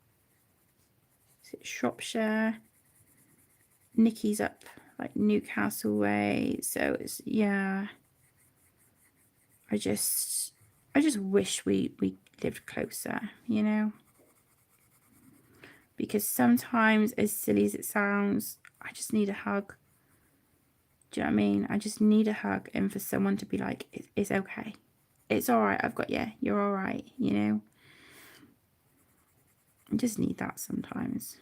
is it Shropshire? Nikki's up like Newcastle way, so it's, yeah, I just wish we lived closer, you know, because sometimes, as silly as it sounds, I just need a hug. Do you know what I mean? I just need a hug, and for someone to be like, it's okay, it's all right, I've got you, you're all right, you know. I just need that sometimes.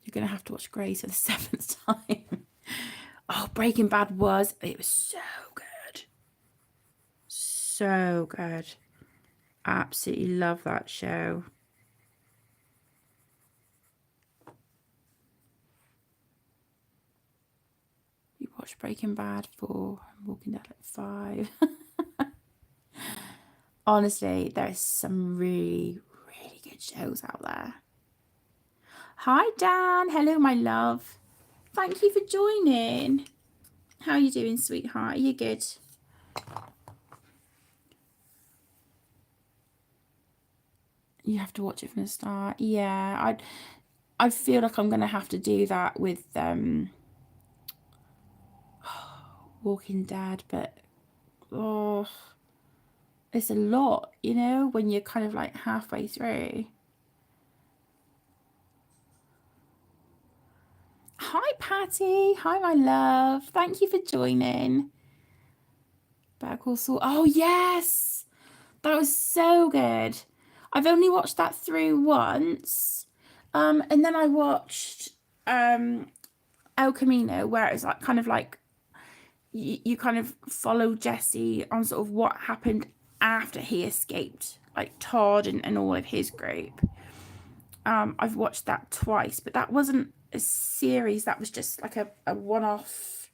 You're gonna have to watch Grey's for the 7th time. Oh, Breaking Bad it was so good. So good. Absolutely love that show. You watched Breaking Bad 4, Walking Dead at 5. Honestly, there's some really, really good shows out there. Hi, Dan. Hello, my love. Thank you for joining. How are you doing, sweetheart? Are you good? You have to watch it from the start. Yeah, I feel like I'm going to have to do that with Walking Dead, but oh, it's a lot, you know, when you're kind of like halfway through. Hi, Patty. Hi, my love. Thank you for joining. Better Call Saul. Oh, yes. That was so good. I've only watched that through once. And then I watched El Camino, where it's like kind of like you kind of follow Jesse on sort of what happened after he escaped, like Todd and all of his group. I've watched that twice, but that wasn't a series. That was just like a one-off,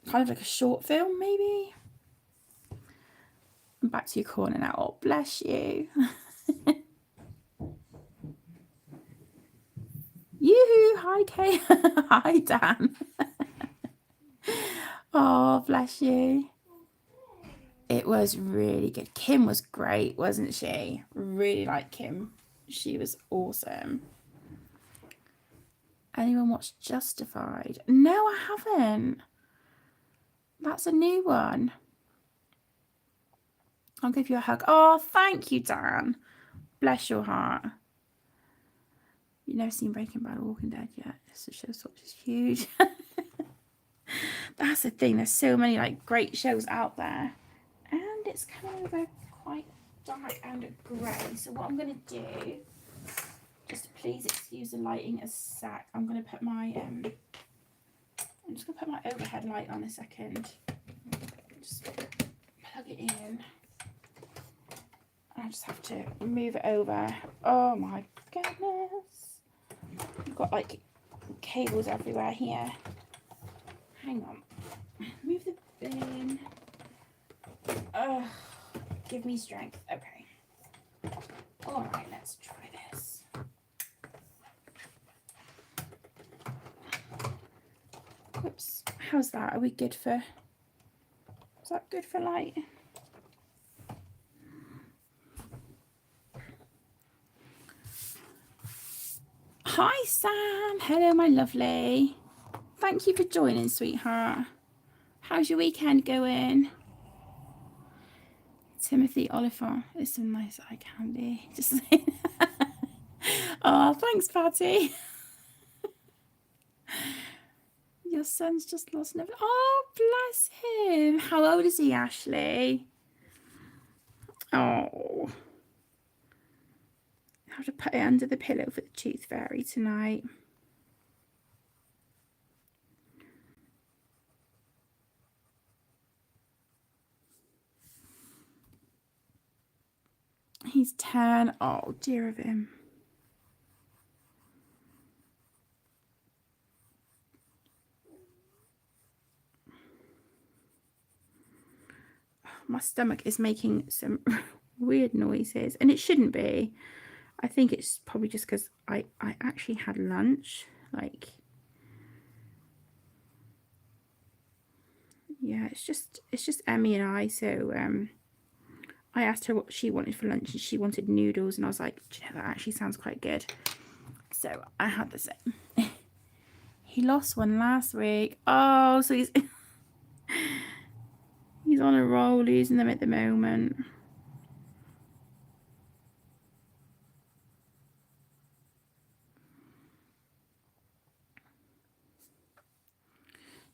kind of like a short film, maybe. I'm back to your corner now. Oh, bless you. Yoo-hoo. Hi, Kay. Hi, Dan. Oh, bless you. It was really good. Kim was great, wasn't she? Really like Kim. She was awesome. Anyone watched Justified? No, I haven't. That's a new one. I'll give you a hug. Oh, thank you, Dan. Bless your heart. You've never seen Breaking Bad or Walking Dead yet. This show is huge. That's the thing. There's so many like great shows out there, and it's coming over quite dark and grey. So what I'm gonna do, just please excuse the lighting a sec. I'm gonna put my I'm just gonna put my overhead light on a second. Just plug it in. I just have to move it over. Oh my goodness. got like cables everywhere here. Hang on. Move the bin. Give me strength. Okay. Alright, let's try this. Whoops. How's that? Are we good for... Is that good for light? Hi Sam. Hello my lovely. Thank you for joining, sweetheart. How's your weekend going? Timothy Oliphant is some nice eye candy. Just saying. Oh, thanks, Patty. Your son's just lost an... Oh, bless him. How old is he, Ashley? Oh. I have to put it under the pillow for the tooth fairy tonight. He's 10. Oh, dear of him. My stomach is making some weird noises, and it shouldn't be. I think it's probably just because I actually had lunch. Like, yeah, it's just Emmy and I. So I asked her what she wanted for lunch, and she wanted noodles, and I was like, do you know, that actually sounds quite good. So I had the same. He lost one last week. Oh, so he's he's on a roll, losing them at the moment.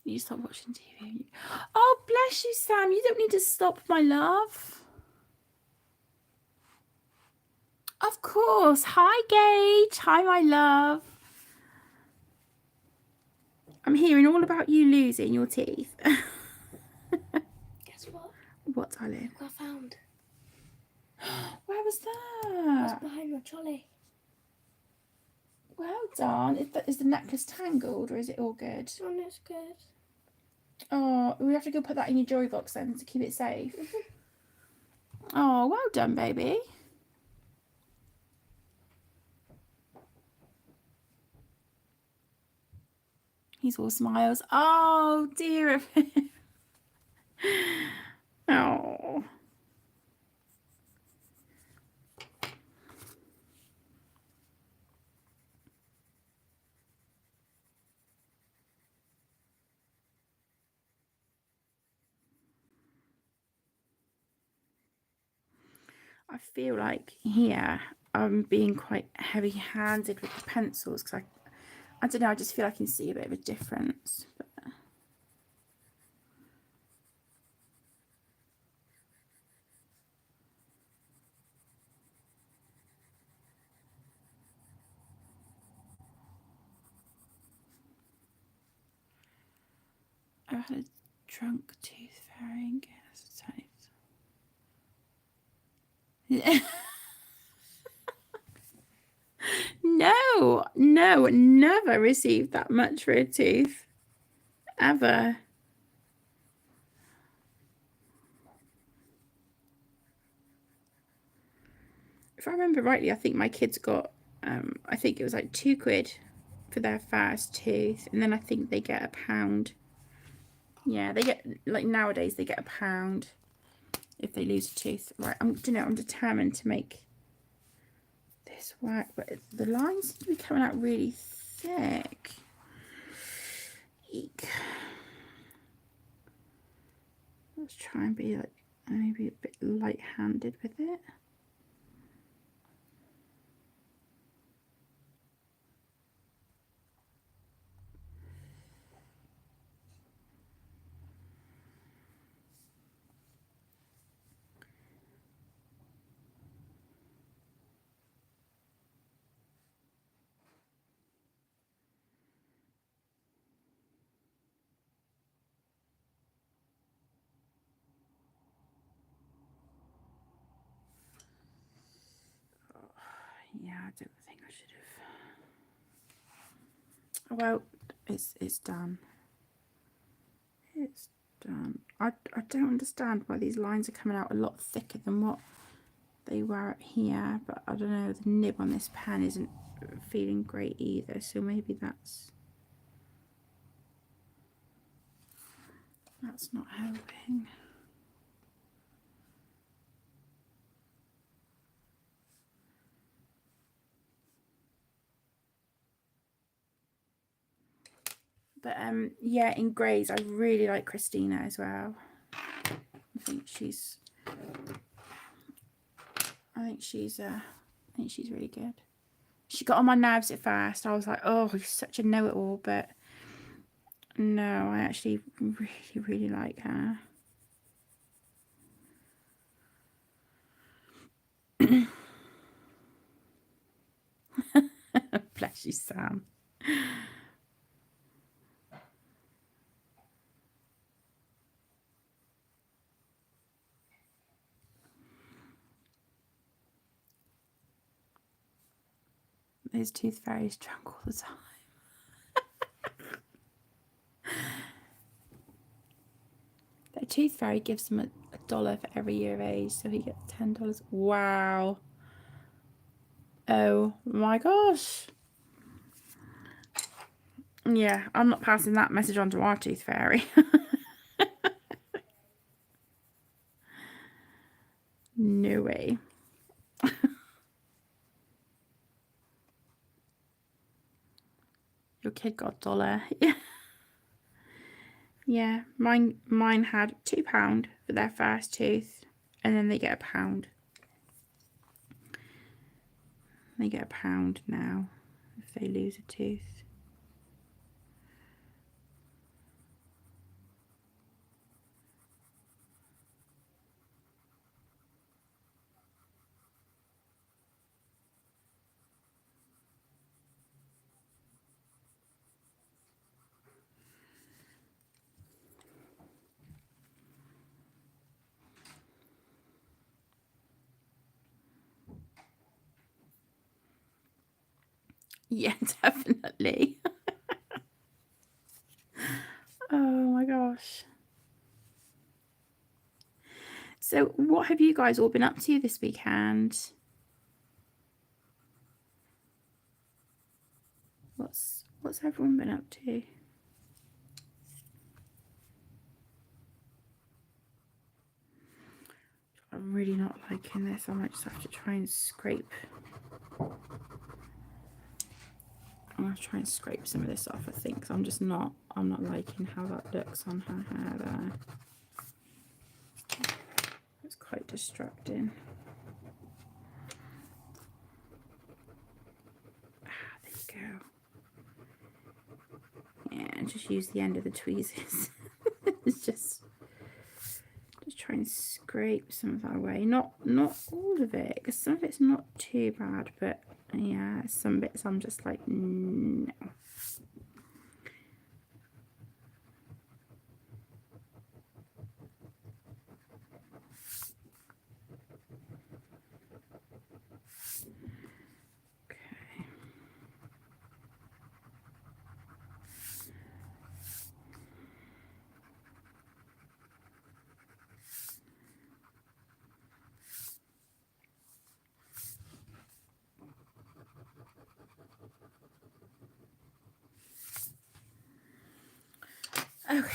You stop watching TV. Oh, bless you, Sam. You don't need to stop, my love. Of course. Hi, Gage. Hi, my love. I'm hearing all about you losing your teeth. Guess what? What, darling? Look what I found. Where was It's that? behind your trolley. Well done. Is the necklace tangled or is it all good? Oh, that's good. Oh, we have to go put that in your jewelry box then to keep it safe. Oh, well done, baby. He's all smiles. Oh, dear of him. Oh. I feel like here I'm being quite heavy-handed with the pencils because I don't know, I just feel I can see a bit of a difference. But I've had a drunk tooth fairy and gas type. No, never received that much for a tooth. Ever. If I remember rightly, I think my kids got, I think it was like £2 for their first tooth, and then I think they get £1. Yeah, they get, like nowadays, they get £1 if they lose a tooth. Right, I'm determined to make this work, but the lines seem to be coming out really thick. Eek. Let's try and be like maybe a bit light-handed with it. Yeah, I don't think I should have. Well, it's done. It's done. I don't understand why these lines are coming out a lot thicker than what they were up here, but I don't know, the nib on this pen isn't feeling great either, so maybe that's not helping. But yeah, in greys I really like Christina as well. I think she's really good. She got on my nerves at first. I was like, oh, you're such a know-it-all, but no, I actually really like her. Bless you, Sam. Those tooth fairies drunk all the time. The tooth fairy gives him $1 for every year of age, so he gets $10. Wow. Oh my gosh. Yeah, I'm not passing that message on to our tooth fairy. No way. Your kid got $1. Yeah. Yeah, mine had £2 for their first tooth, and then they get £1. They get £1 now if they lose a tooth. Yeah, definitely. Oh my gosh. So what have you guys all been up to this weekend? What's everyone been up to? I'm really not liking this. I might just have to try and scrape. I'm going to try and scrape some of this off, I think, because I'm not liking how that looks on her hair there. It's quite distracting. There you go. Yeah, and just use the end of the tweezers. It's just try and scrape some of that away. Not all of it, because some of it's not too bad, but yeah, some bits I'm just like, no. Okay.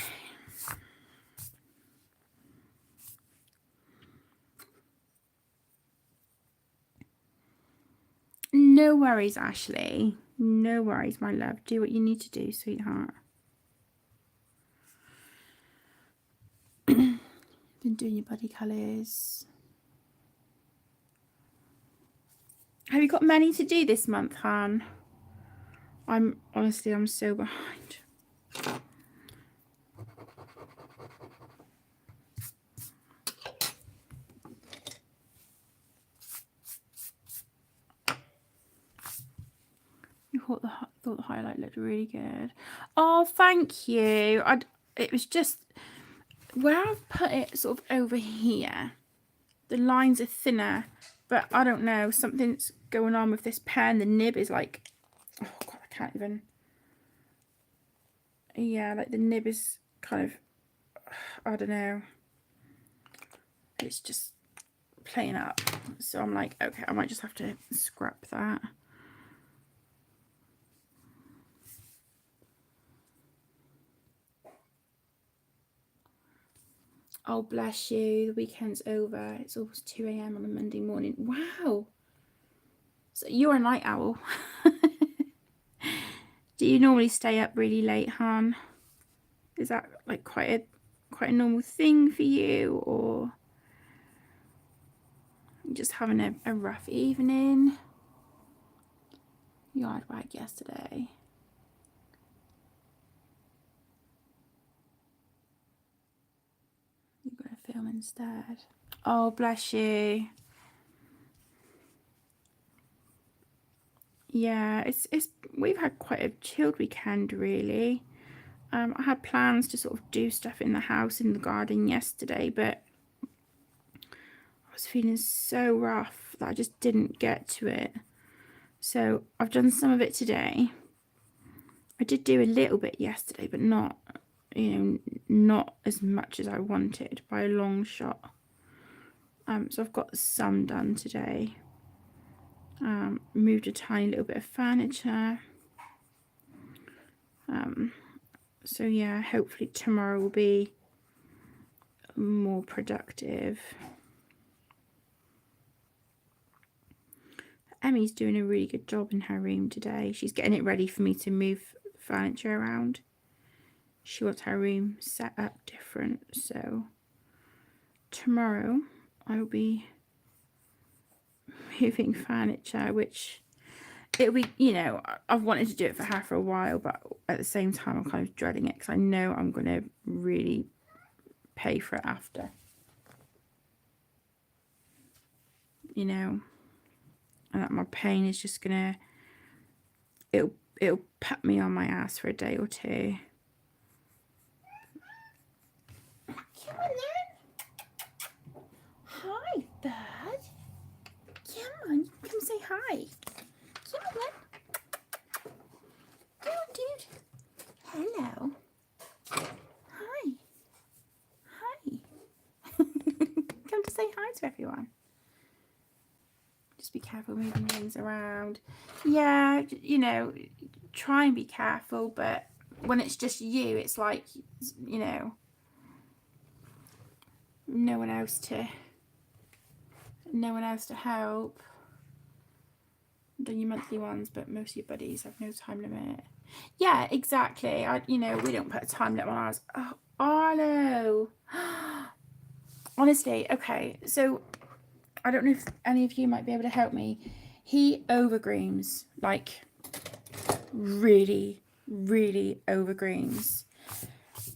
No worries, Ashley. No worries, my love. Do what you need to do, sweetheart. Been doing your body colours. Have you got many to do this month, Han? I'm so behind. You thought the highlight looked really good. Oh, thank you. It was just where I've put it sort of over here. The lines are thinner, but I don't know, something's going on with this pen. The nib is like, oh god, I can't even. yeah, like the nib is kind of, I don't know, it's just playing up. So I'm like, okay, I might just have to scrap that. Oh, bless you. The weekend's over. It's almost 2 a.m. on a Monday morning. Wow. So you're a night owl. Do you normally stay up really late, Han? Is that like quite a normal thing for you, or just having a rough evening? Yard wag yesterday. You're gonna film instead. Oh, bless you. Yeah, it's we've had quite a chilled weekend, really. I had plans to sort of do stuff in the house, in the garden yesterday, but I was feeling so rough that I just didn't get to it. So I've done some of it today. I did do a little bit yesterday, but not, not as much as I wanted by a long shot. So I've got some done today. Moved a tiny little bit of furniture. So yeah, hopefully tomorrow will be more productive. Emmy's doing a really good job in her room today. She's getting it ready for me to move furniture around. She wants her room set up different, so tomorrow I will be moving furniture, which it'll be, I've wanted to do it for her for a while, but at the same time I'm kind of dreading it because I know I'm going to really pay for it after, and that my pain is just gonna, it'll put me on my ass for a day or two. Come on then. Hi, bird. Come on, come say hi. Come on then. Go on, dude. Hello. Hi. Hi. Come to say hi to everyone. Just be careful moving things around. Yeah, try and be careful, but when it's just you, it's like, no one else to help. I've done your monthly ones, but most of your buddies have no time limit. Yeah, exactly. We don't put a time limit on ours. Oh, Arlo. Honestly, okay, so I don't know if any of you might be able to help me. He overgreens, like really, really overgreens.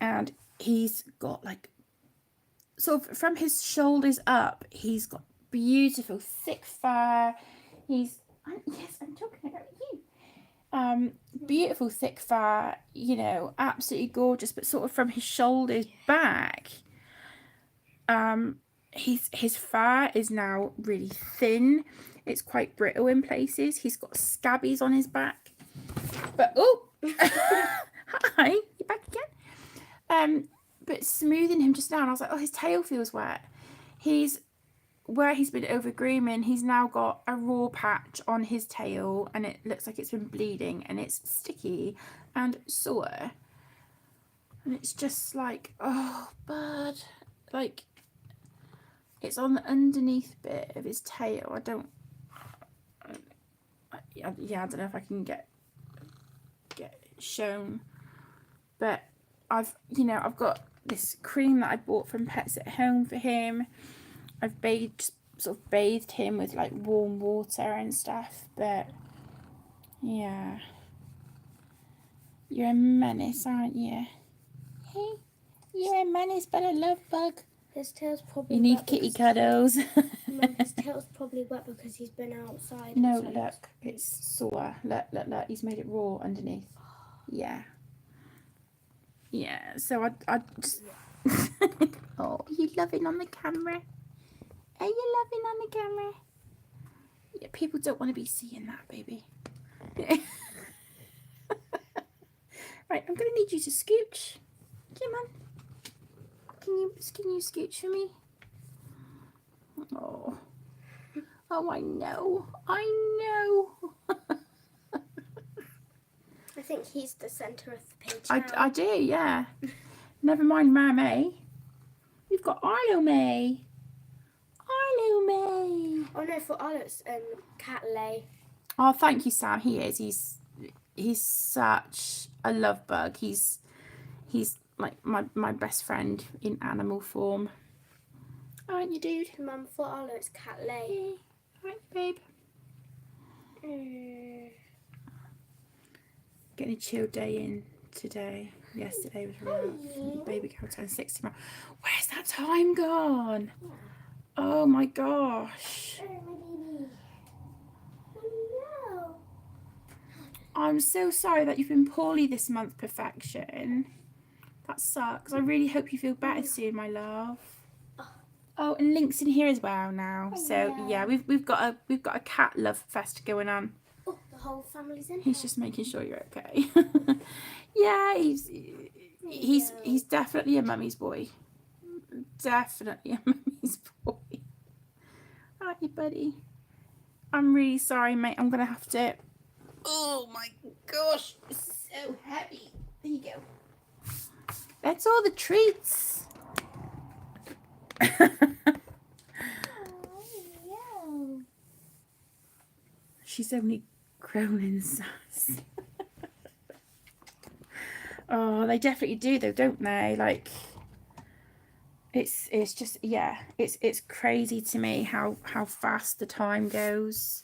And he's got like, sort of from his shoulders up, he's got beautiful thick fur. Yes, I'm talking about you. Beautiful thick fur, absolutely gorgeous, but sort of from his shoulders back, his fur is now really thin. It's quite brittle in places. He's got scabbies on his back. But hi, you're back again. But smoothing him just now, and I was like, oh, his tail feels wet. Where he's been overgrooming, he's now got a raw patch on his tail, and it looks like it's been bleeding, and it's sticky and sore. And it's just like, oh, bud, like, it's on the underneath bit of his tail. I don't know if I can get it shown, but I've got this cream that I bought from Pets at Home for him. I've bathed him with like warm water and stuff, but yeah, you're a menace, aren't you? Hey, you're a menace, but a love bug. His tail's probably You need kitty cuddles. Mum, his tail's probably wet because he's been outside. No, look, it's sore. Look, he's made it raw underneath. Yeah. Yeah, so I just... Oh, are you loving on the camera? Are you loving on the camera? Yeah, people don't want to be seeing that, baby. Right, I'm going to need you to scooch. Come on. Can you scooch for me? Oh. Oh, I know. I think he's the centre of the page I do, yeah. Never mind May. We've got Arlo May. Arlo May. Oh no, for Arlo it's Cat Lay. Oh, thank you, Sam. He is. He's such a love bug. He's like my best friend in animal form. Aren't you, dude? Mum, for Arlo it's Cat Lay. Hey. Right, babe. Getting a chill day in today. Yesterday was rough. Baby girl turned 60 tomorrow. Where's that time gone? Oh my gosh. I'm so sorry that you've been poorly this month, Perfection. That sucks. I really hope you feel better soon, my love. Oh, and Link's in here as well now. So yeah, we've got a cat love fest going on. Oh, the whole family's in. He's just making sure you're okay. Yeah, he's definitely a mummy's boy. Definitely a mummy's boy. Aren't you, buddy? I'm really sorry, mate. I'm gonna have to. Oh my gosh, it's so heavy. There you go. That's all the treats. She's only grown in size. Oh, they definitely do though, don't they? Like, it's just, yeah, it's crazy to me how fast the time goes.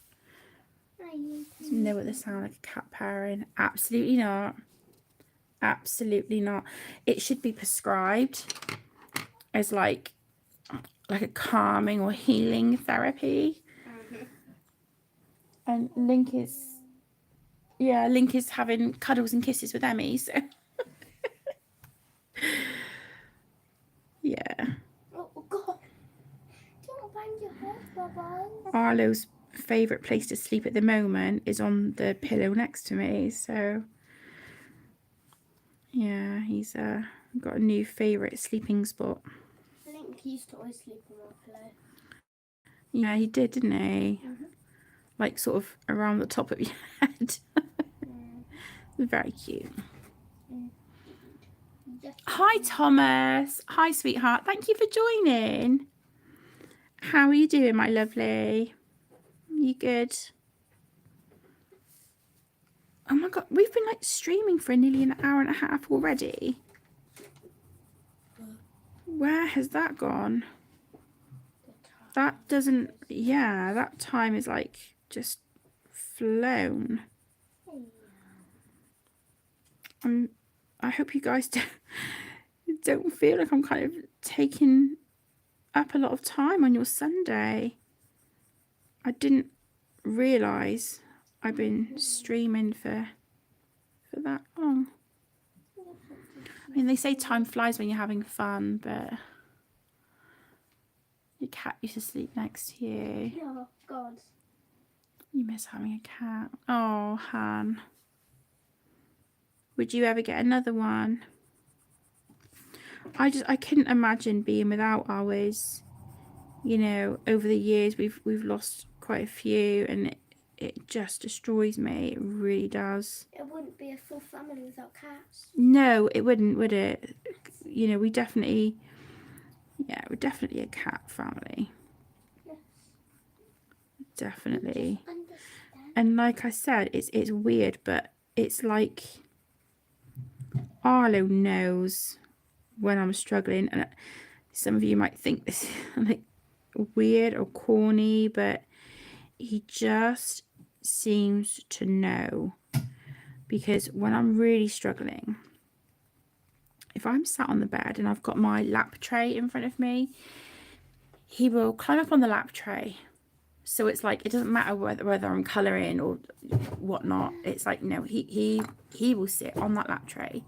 No, what they sound like a cat purring. Absolutely not. Absolutely not. It should be prescribed as like a calming or healing therapy. And Link is having cuddles and kisses with Emmy, so yeah. Oh God! Don't bang your head, Bubba. Arlo's favourite place to sleep at the moment is on the pillow next to me, so yeah, he's got a new favourite sleeping spot. Link used to always sleep on my pillow. Yeah, he did, didn't he? Like sort of around the top of your head. Very cute. Hi, Thomas. Hi, sweetheart. Thank you for joining. How are you doing, my lovely? You good? Oh my God, we've been like streaming for nearly an hour and a half already. Where has that gone? That doesn't, yeah, that time is like just flown. I hope you guys don't feel like I'm kind of taking up a lot of time on your Sunday. I didn't realise I've been streaming for that long. I mean, they say time flies when you're having fun, but your cat used to sleep next to you. Oh God. You miss having a cat. Oh, Han. Would you ever get another one? I couldn't imagine being without ours. You know, over the years we've lost quite a few, and it just destroys me. It really does. It wouldn't be a full family without cats. No, it wouldn't, would it? You know, we're definitely a cat family. Yes. Definitely. Understand. And like I said, it's weird, but it's like Arlo knows when I'm struggling, and some of you might think this is like weird or corny, but he just seems to know. Because when I'm really struggling, if I'm sat on the bed and I've got my lap tray in front of me, he will climb up on the lap tray. So it's like, it doesn't matter whether I'm colouring or whatnot. It's like, no, he will sit on that lap tray,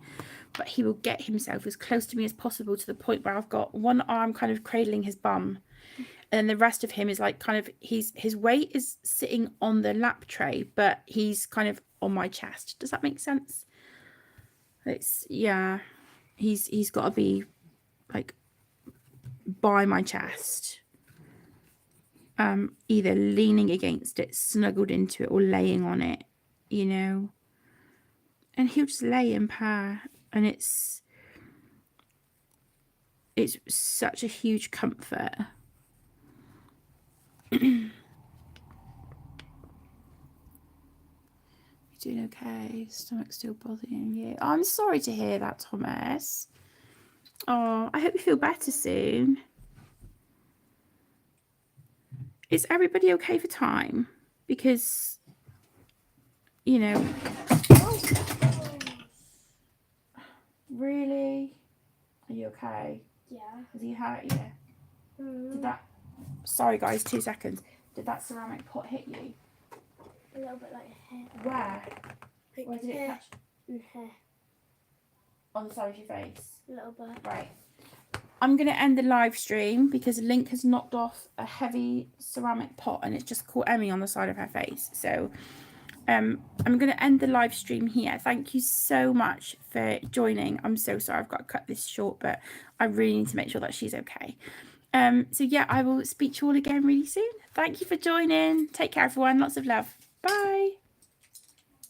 but he will get himself as close to me as possible, to the point where I've got one arm kind of cradling his bum, and the rest of him is like kind of, his weight is sitting on the lap tray, but he's kind of on my chest. Does that make sense? It's he's got to be like by my chest, either leaning against it, snuggled into it, or laying on it, you know. And he'll just lay and purr, and it's such a huge comfort. You doing okay? Stomach's still bothering you? Oh, I'm sorry to hear that, Thomas. Oh, I hope you feel better soon. Is everybody okay for time? Because, you know, really? Are you okay? Yeah. Has he hurt you? Mm. Did that? Sorry, guys. 2 seconds. Did that ceramic pot hit you? A little bit like hair. Where? Like Where did it catch? Hair. On the side of your face. A little bit. Right. I'm going to end the live stream because Link has knocked off a heavy ceramic pot and it's just caught Emmy on the side of her face. So I'm going to end the live stream here. Thank you so much for joining. I'm so sorry I've got to cut this short, but I really need to make sure that she's okay. So yeah, I will speak to you all again really soon. Thank you for joining. Take care, everyone. Lots of love. Bye.